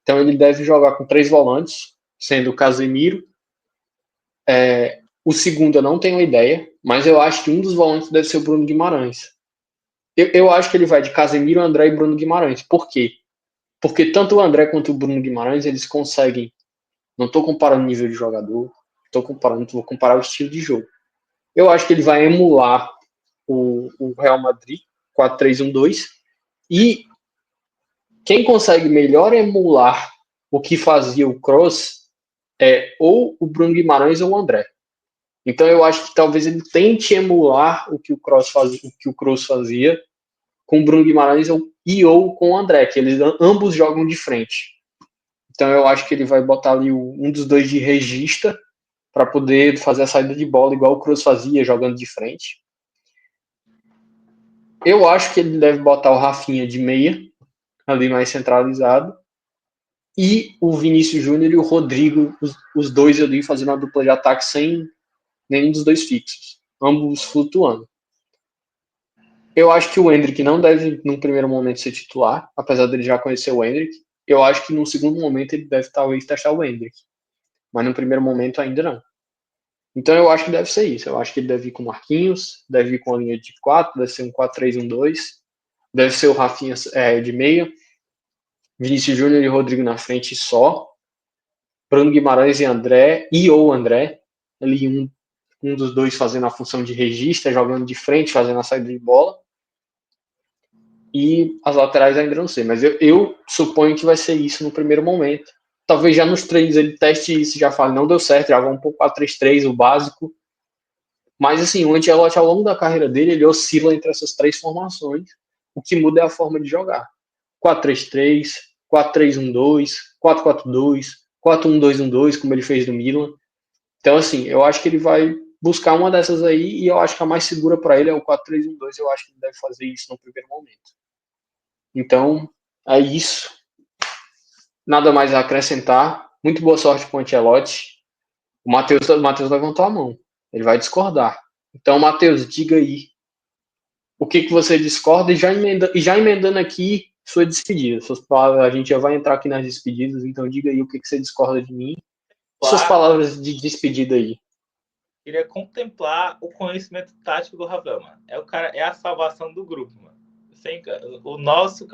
Então ele deve jogar com 3 volantes, sendo o Casemiro. O segundo eu não tenho ideia, mas eu acho que um dos volantes deve ser o Bruno Guimarães. Eu acho que ele vai de Casemiro, André e Bruno Guimarães. Por quê? Porque tanto o André quanto o Bruno Guimarães, eles conseguem. Não estou comparando o nível de jogador, vou comparar o estilo de jogo. Eu acho que ele vai emular o Real Madrid, 4-3-1-2, e quem consegue melhor emular o que fazia o Kroos é ou o Bruno Guimarães ou o André. Então eu acho que talvez ele tente emular o que o Kroos fazia com o Bruno Guimarães ou com o André, que eles ambos jogam de frente. Então eu acho que ele vai botar ali um dos dois de regista para poder fazer a saída de bola igual o Kroos fazia, jogando de frente. Eu acho que ele deve botar o Rafinha de meia, ali mais centralizado, e o Vinícius Júnior e o Rodrigo, os dois ali fazendo uma dupla de ataque sem nenhum dos dois fixos, ambos flutuando. Eu acho que o Endrick não deve, num primeiro momento, ser titular, apesar dele já conhecer o Endrick. Eu acho que num segundo momento ele deve talvez testar o Endrick, mas no primeiro momento ainda não. Então eu acho que deve ser isso. Eu acho que ele deve ir com o Marquinhos, deve ir com a linha de 4, deve ser um 4-3-1-2, deve ser o Rafinha de meia, Vinícius Júnior e Rodrigo na frente só, Bruno Guimarães e André, ou André, ali um dos dois fazendo a função de regista, jogando de frente, fazendo a saída de bola. E as laterais ainda não sei, mas eu suponho que vai ser isso no primeiro momento. Talvez já nos treinos ele teste isso, já fale, não deu certo, já vamos para o 4-3-3, o básico. Mas assim, o Ancelotti ao longo da carreira dele, ele oscila entre essas 3 formações. O que muda é a forma de jogar. 4-3-3, 4-3-1-2, 4-4-2, 4-1-2-1-2, como ele fez no Milan. Então assim, eu acho que ele vai buscar uma dessas aí, e eu acho que a mais segura para ele é o 4-3-1-2, eu acho que ele deve fazer isso no primeiro momento. Então, é isso. Nada mais a acrescentar. Muito boa sorte com o Ancelotti. O Matheus levantou a mão. Ele vai discordar. Então, Matheus, diga aí o que você discorda, e já emendando aqui sua despedida. Suas palavras, a gente já vai entrar aqui nas despedidas, então diga aí o que você discorda de mim. Suas palavras de despedida aí. Queria contemplar o conhecimento tático do Ravel, mano. O cara é a salvação do grupo, mano. O nosso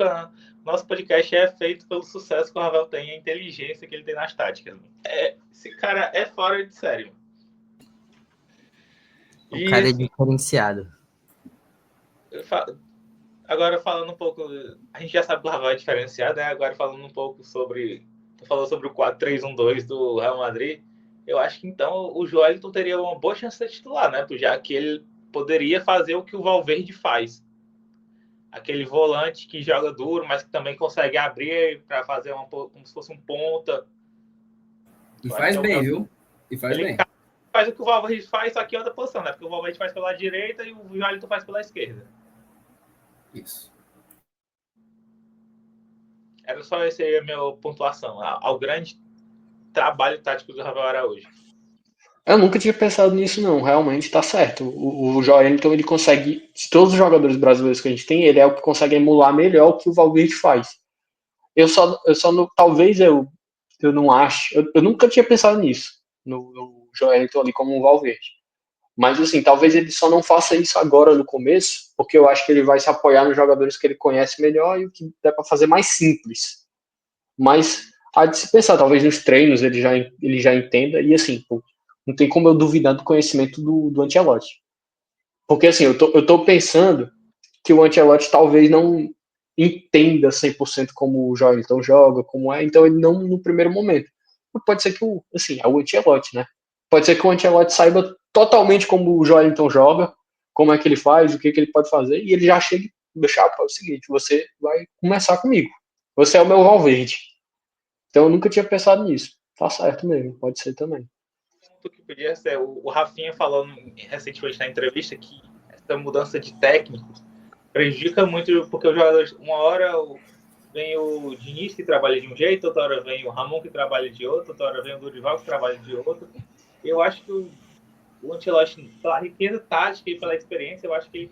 podcast é feito pelo sucesso que o Ravel tem e a inteligência que ele tem nas táticas. Esse cara é fora de série. O cara é diferenciado. Agora falando um pouco... A gente já sabe que o Ravel é diferenciado, né? Agora falando um pouco sobre... Falou sobre o 4-3-1-2 do Real Madrid. Eu acho que então o Joelinton teria uma boa chance de ser titular, né? Já que ele poderia fazer o que o Valverde faz. Aquele volante que joga duro, mas que também consegue abrir para fazer como se fosse um ponta. E faz bem, viu? E faz bem. Faz o que o Valverde faz, só que em outra posição, né? Porque o Valverde faz pela direita e o Joelinton faz pela esquerda. Isso. Era só essa aí a minha pontuação ao grande trabalho tático do Ravel Araújo. Eu nunca tinha pensado nisso, não. Realmente tá certo. O Joelinton, ele consegue... De todos os jogadores brasileiros que a gente tem, ele é o que consegue emular melhor o que o Valverde faz. Eu só não... Talvez eu não acho... Eu nunca tinha pensado nisso. No Joelinton ali como um Valverde. Mas, assim, talvez ele só não faça isso agora no começo, porque eu acho que ele vai se apoiar nos jogadores que ele conhece melhor e o que dá para fazer mais simples. Mas há de se pensar, talvez nos treinos ele já entenda, e assim, pô, não tem como eu duvidar do conhecimento do Ancelotti. Porque assim, eu tô pensando que o Ancelotti talvez não entenda 100% como o Joelinton joga, como é, então ele não no primeiro momento. Pode ser que é o Ancelotti, né? Pode ser que o Ancelotti saiba totalmente como o Joelinton joga, como é que ele faz, o que ele pode fazer, e ele já chega e deixa é o seguinte, você vai começar comigo. Você é o meu Valverde. Então eu nunca tinha pensado nisso. Tá certo mesmo, pode ser também. O que podia ser, o Rafinha falou recentemente na entrevista que essa mudança de técnico prejudica muito, porque os jogadores, uma hora vem o Diniz que trabalha de um jeito, outra hora vem o Ramon que trabalha de outro, outra hora vem o Dorival que trabalha de outro. Eu acho que o Ancelotti, pela riqueza tática e pela experiência, eu acho que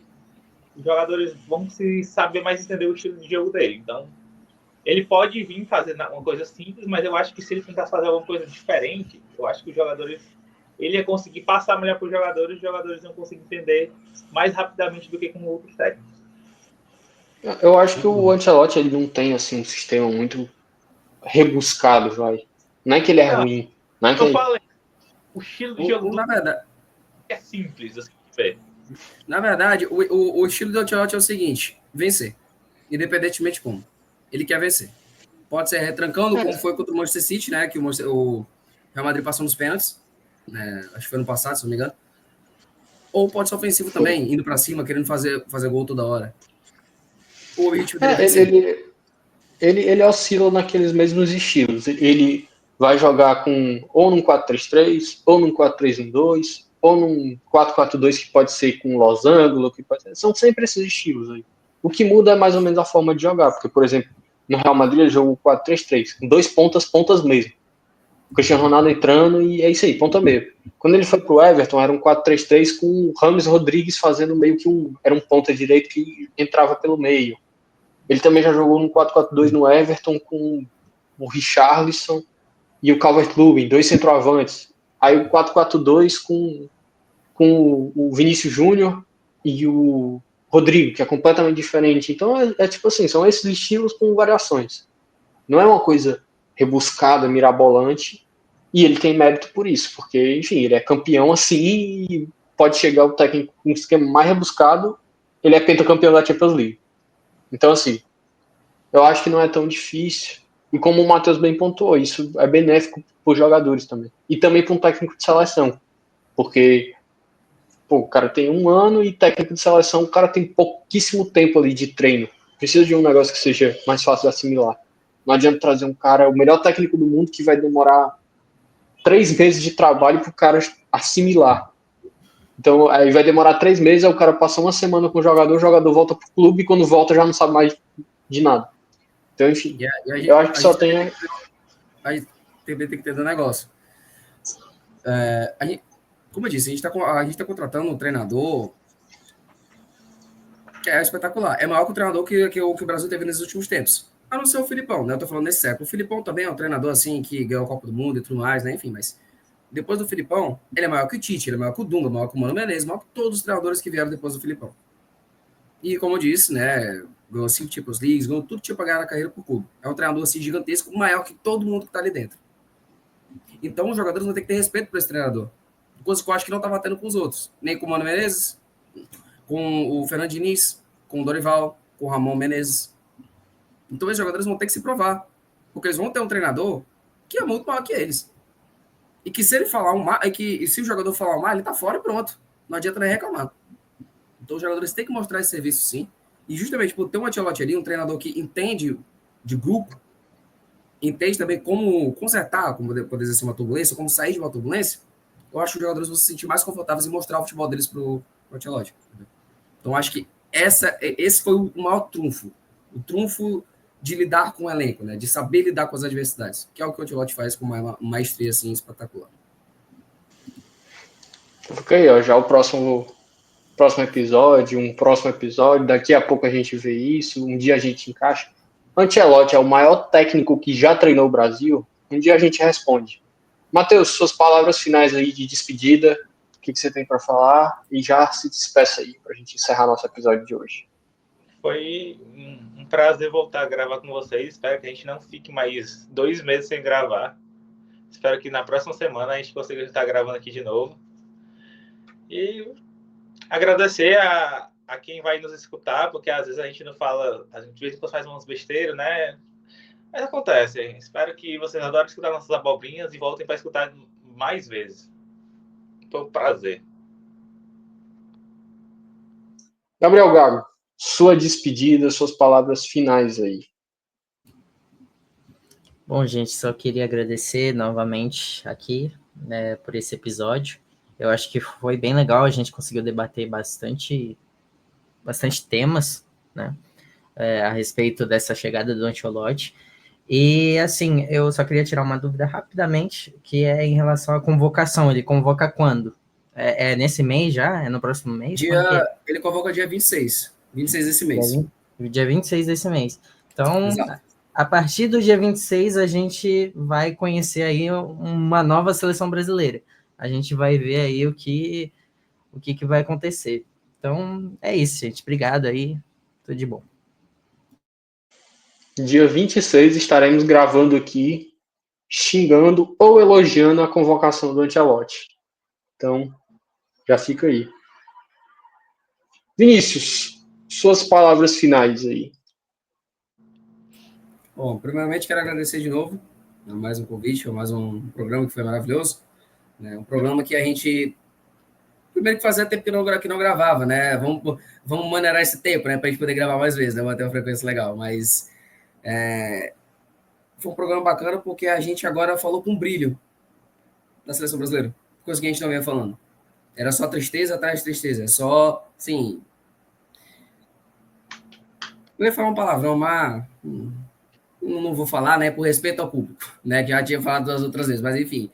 os jogadores vão se saber mais entender o estilo de jogo dele. Então, ele pode vir fazer uma coisa simples, mas eu acho que se ele tentar fazer alguma coisa diferente, eu acho que os jogadores, ele ia conseguir passar melhor para os jogadores iam conseguir entender mais rapidamente do que com outros técnicos. Eu acho que o Ancelotti ele não tem assim um sistema muito rebuscado, vai. Não é que ele é ruim, não é que eu falei, o estilo de jogo na verdade, é simples, assim, de ver. Na verdade, o estilo do Ancelotti é o seguinte: vencer, independentemente como. Ele quer vencer. Pode ser retrancando, como foi contra o Manchester City, né? Que o Real Madrid passou nos pênaltis, né? Acho que foi no passado, se não me engano. Ou pode ser ofensivo também, indo para cima, querendo fazer gol toda hora. O objetivo dele é vencer. Ele oscila naqueles mesmos estilos. Ele vai jogar ou num 4-3-3, ou num 4-3-1-2, ou num 4-4-2 que pode ser com losango, que pode ser. São sempre esses estilos aí. O que muda é mais ou menos a forma de jogar, porque, por exemplo, no Real Madrid ele jogou 4-3-3, com 2 pontas mesmo. O Cristiano Ronaldo entrando e é isso aí, ponta meio. Quando ele foi pro Everton, era um 4-3-3 com o James Rodrigues fazendo meio que era um ponta direito que entrava pelo meio. Ele também já jogou no 4-4-2 no Everton com o Richarlison e o Calvert-Lewin, 2 centroavantes. Aí o 4-4-2 com o Vinícius Júnior e o Rodrigo, que é completamente diferente. Então é tipo assim, são esses estilos com variações. Não é uma coisa rebuscada, mirabolante, e ele tem mérito por isso, porque, enfim, ele é campeão assim e pode chegar o técnico com um esquema mais rebuscado, ele é pentacampeão da Champions League. Então, assim, eu acho que não é tão difícil. E como o Matheus bem pontuou, isso é benéfico para os jogadores também. E também para um técnico de seleção. Porque o cara tem 1 ano e técnico de seleção, o cara tem pouquíssimo tempo ali de treino. Precisa de um negócio que seja mais fácil de assimilar. Não adianta trazer um cara, o melhor técnico do mundo, que vai demorar 3 meses de trabalho para o cara assimilar. Então, aí vai demorar 3 meses, aí o cara passa uma semana com o jogador volta pro clube e quando volta já não sabe mais de nada. Então, enfim, eu acho que só tem... Aí também tem que ter um negócio. Como eu disse, a gente tá contratando um treinador que é espetacular. É maior que o treinador que o Brasil teve nos últimos tempos. A não ser o Filipão, né? Eu tô falando nesse século. O Filipão também é um treinador, assim, que ganhou a Copa do Mundo e tudo mais, né? Enfim, mas depois do Filipão, ele é maior que o Tite, ele é maior que o Dunga, maior que o Mano Menezes, maior que todos os treinadores que vieram depois do Filipão. E, como eu disse, né? Ganhou 5 Champions Leagues, ganhou tudo que tinha pra ganhar na carreira pro clube. É um treinador, assim, gigantesco, maior que todo mundo que tá ali dentro. Então, os jogadores vão ter que ter respeito por esse treinador. Coisa que eu acho que não tava tendo com os outros. Nem com o Mano Menezes, com o Fernando Diniz, com o Dorival, com o Ramon Menezes. Então, esses jogadores vão ter que se provar. Porque eles vão ter um treinador que é muito maior que eles. E que se ele falar se o jogador falar mal, ele tá fora e pronto. Não adianta nem reclamar. Então, os jogadores têm que mostrar esse serviço, sim. E justamente por ter um Ancelotti ali, um treinador que entende de grupo, entende também como consertar, como poder dizer assim, uma turbulência, como sair de uma turbulência, eu acho que os jogadores vão se sentir mais confortáveis em mostrar o futebol deles pro Ancelotti. Então, acho que esse foi o maior trunfo. O trunfo de lidar com o elenco, né? De saber lidar com as adversidades, que é o que o Ancelotti faz com uma maestria assim, espetacular. Fica aí, ó, já o próximo episódio, daqui a pouco a gente vê isso, um dia a gente encaixa. Ancelotti é o maior técnico que já treinou o Brasil? Um dia a gente responde. Matheus, suas palavras finais aí de despedida, o que você tem para falar? E já se despeça aí, para a gente encerrar nosso episódio de hoje. Foi um prazer voltar a gravar com vocês. Espero que a gente não fique mais 2 meses sem gravar. Espero que na próxima semana a gente consiga estar gravando aqui de novo. E agradecer a quem vai nos escutar, porque às vezes a gente não fala, a gente de vez em quando faz umas besteiras, né? Mas acontece. Espero que vocês adorem escutar nossas abobrinhas e voltem para escutar mais vezes. Foi um prazer. Gabriel Gago, sua despedida, suas palavras finais aí. Bom, gente, só queria agradecer novamente aqui, né, por esse episódio. Eu acho que foi bem legal, a gente conseguiu debater bastante temas, né, a respeito dessa chegada do Ancelotti. E, assim, eu só queria tirar uma dúvida rapidamente, que é em relação à convocação. Ele convoca quando? É nesse mês já? É no próximo mês? Ele convoca dia 26. 26 desse mês. Dia 26 desse mês. Então, Exato. a partir do dia 26, a gente vai conhecer aí uma nova seleção brasileira. A gente vai ver aí o que vai acontecer. Então, é isso, gente. Obrigado aí. Tudo de bom. Dia 26 estaremos gravando aqui, xingando ou elogiando a convocação do Ancelotti. Então, já fica aí. Vinícius, suas palavras finais aí. Bom, primeiramente quero agradecer de novo mais um convite, mais um programa que foi maravilhoso. Né? Um programa que a gente primeiro que fazia tempo que não gravava, né? Vamos maneirar esse tempo, né? Para a gente poder gravar mais vezes, né? Manter uma frequência legal. Mas foi um programa bacana porque a gente agora falou com brilho da seleção brasileira. Coisa que a gente não vinha falando. Era só tristeza atrás de tristeza. Só, sim. Eu ia falar um palavrão, mas não vou falar, né? Por respeito ao público, né? Que já tinha falado das outras vezes, mas enfim.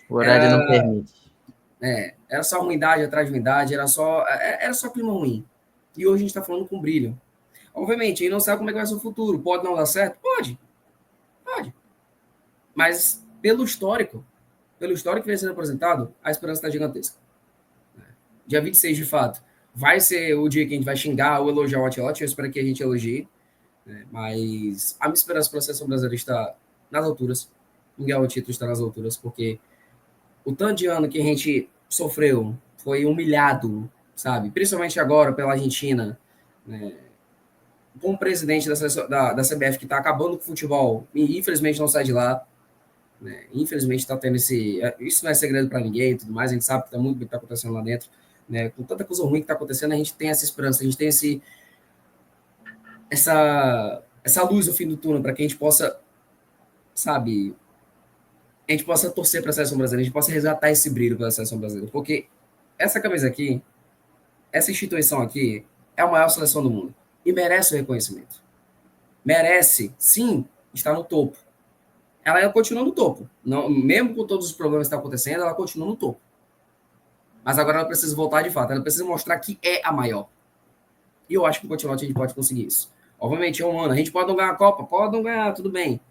O horário não permite. Era só ruindade atrás de ruindade, era só clima ruim. E hoje a gente está falando com brilho. Obviamente, a gente não sabe como é que vai ser o futuro. Pode não dar certo? Pode. Mas pelo histórico que vem sendo apresentado, a esperança está gigantesca. Dia 26, de fato, vai ser o dia que a gente vai xingar ou elogiar o Ancelotti. Eu espero que a gente elogie. Mas a minha esperança para a seleção brasileira está nas alturas. Ganhar o título está nas alturas, porque o tanto de ano que a gente sofreu, foi humilhado, sabe? Principalmente agora pela Argentina, né? Com o presidente da CBF que está acabando com o futebol e infelizmente não sai de lá, né? Infelizmente está tendo isso não é segredo para ninguém e tudo mais, a gente sabe que está muito bem que está acontecendo lá dentro, né? Com tanta coisa ruim que está acontecendo, a gente tem essa esperança, a gente tem essa luz no fim do túnel para que a gente possa, sabe, a gente possa torcer para a seleção brasileira, a gente possa resgatar esse brilho pela seleção brasileira, porque essa camisa aqui, essa instituição aqui, é a maior seleção do mundo e merece o reconhecimento. Merece, sim, estar no topo. Ela continua no topo. Não, mesmo com todos os problemas que estão acontecendo, ela continua no topo. Mas agora ela precisa voltar de fato, ela precisa mostrar que é a maior. E eu acho que com o Ancelotti a gente pode conseguir isso. Obviamente, é um ano. A gente pode não ganhar a Copa, pode não ganhar, tudo bem.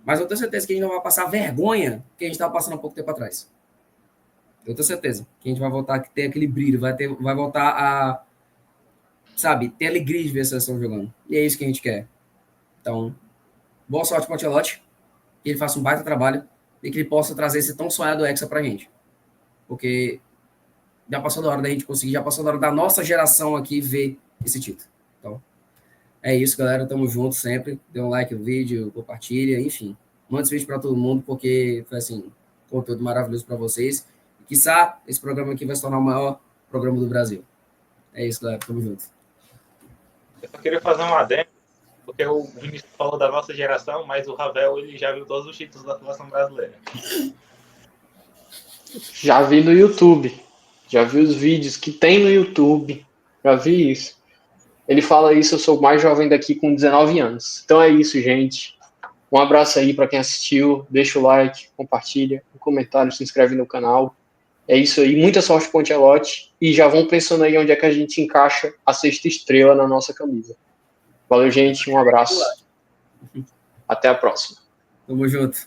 Mas eu tenho certeza que a gente não vai passar vergonha que a gente estava passando há pouco tempo atrás. Eu tenho certeza que a gente vai voltar a ter aquele brilho, vai voltar a, sabe, ter alegria de ver a seleção jogando. E é isso que a gente quer. Então, boa sorte para o Ancelotti, que ele faça um baita trabalho e que ele possa trazer esse tão sonhado Hexa pra gente. Porque já passou da hora da gente conseguir, já passou da hora da nossa geração aqui ver esse título. Então, é isso, galera. Tamo junto sempre. Dê um like no vídeo, compartilha, enfim. Manda esse vídeo para todo mundo, porque foi, assim, conteúdo maravilhoso para vocês. E, quiçá, esse programa aqui vai se tornar o maior programa do Brasil. É isso, galera. Tamo junto. Eu só queria fazer um adendo, porque o Vinícius falou da nossa geração, mas o Ravel ele já viu todos os títulos da seleção brasileira. Já vi no YouTube. Já vi os vídeos que tem no YouTube. Já vi isso. Ele fala isso, eu sou o mais jovem daqui com 19 anos. Então é isso, gente. Um abraço aí para quem assistiu. Deixa o like, compartilha, um comentário, se inscreve no canal. É isso aí. Muita sorte pro Ancelotti. E já vão pensando aí onde é que a gente encaixa a 6ª estrela na nossa camisa. Valeu, gente. Um abraço. Até a próxima. Tamo junto.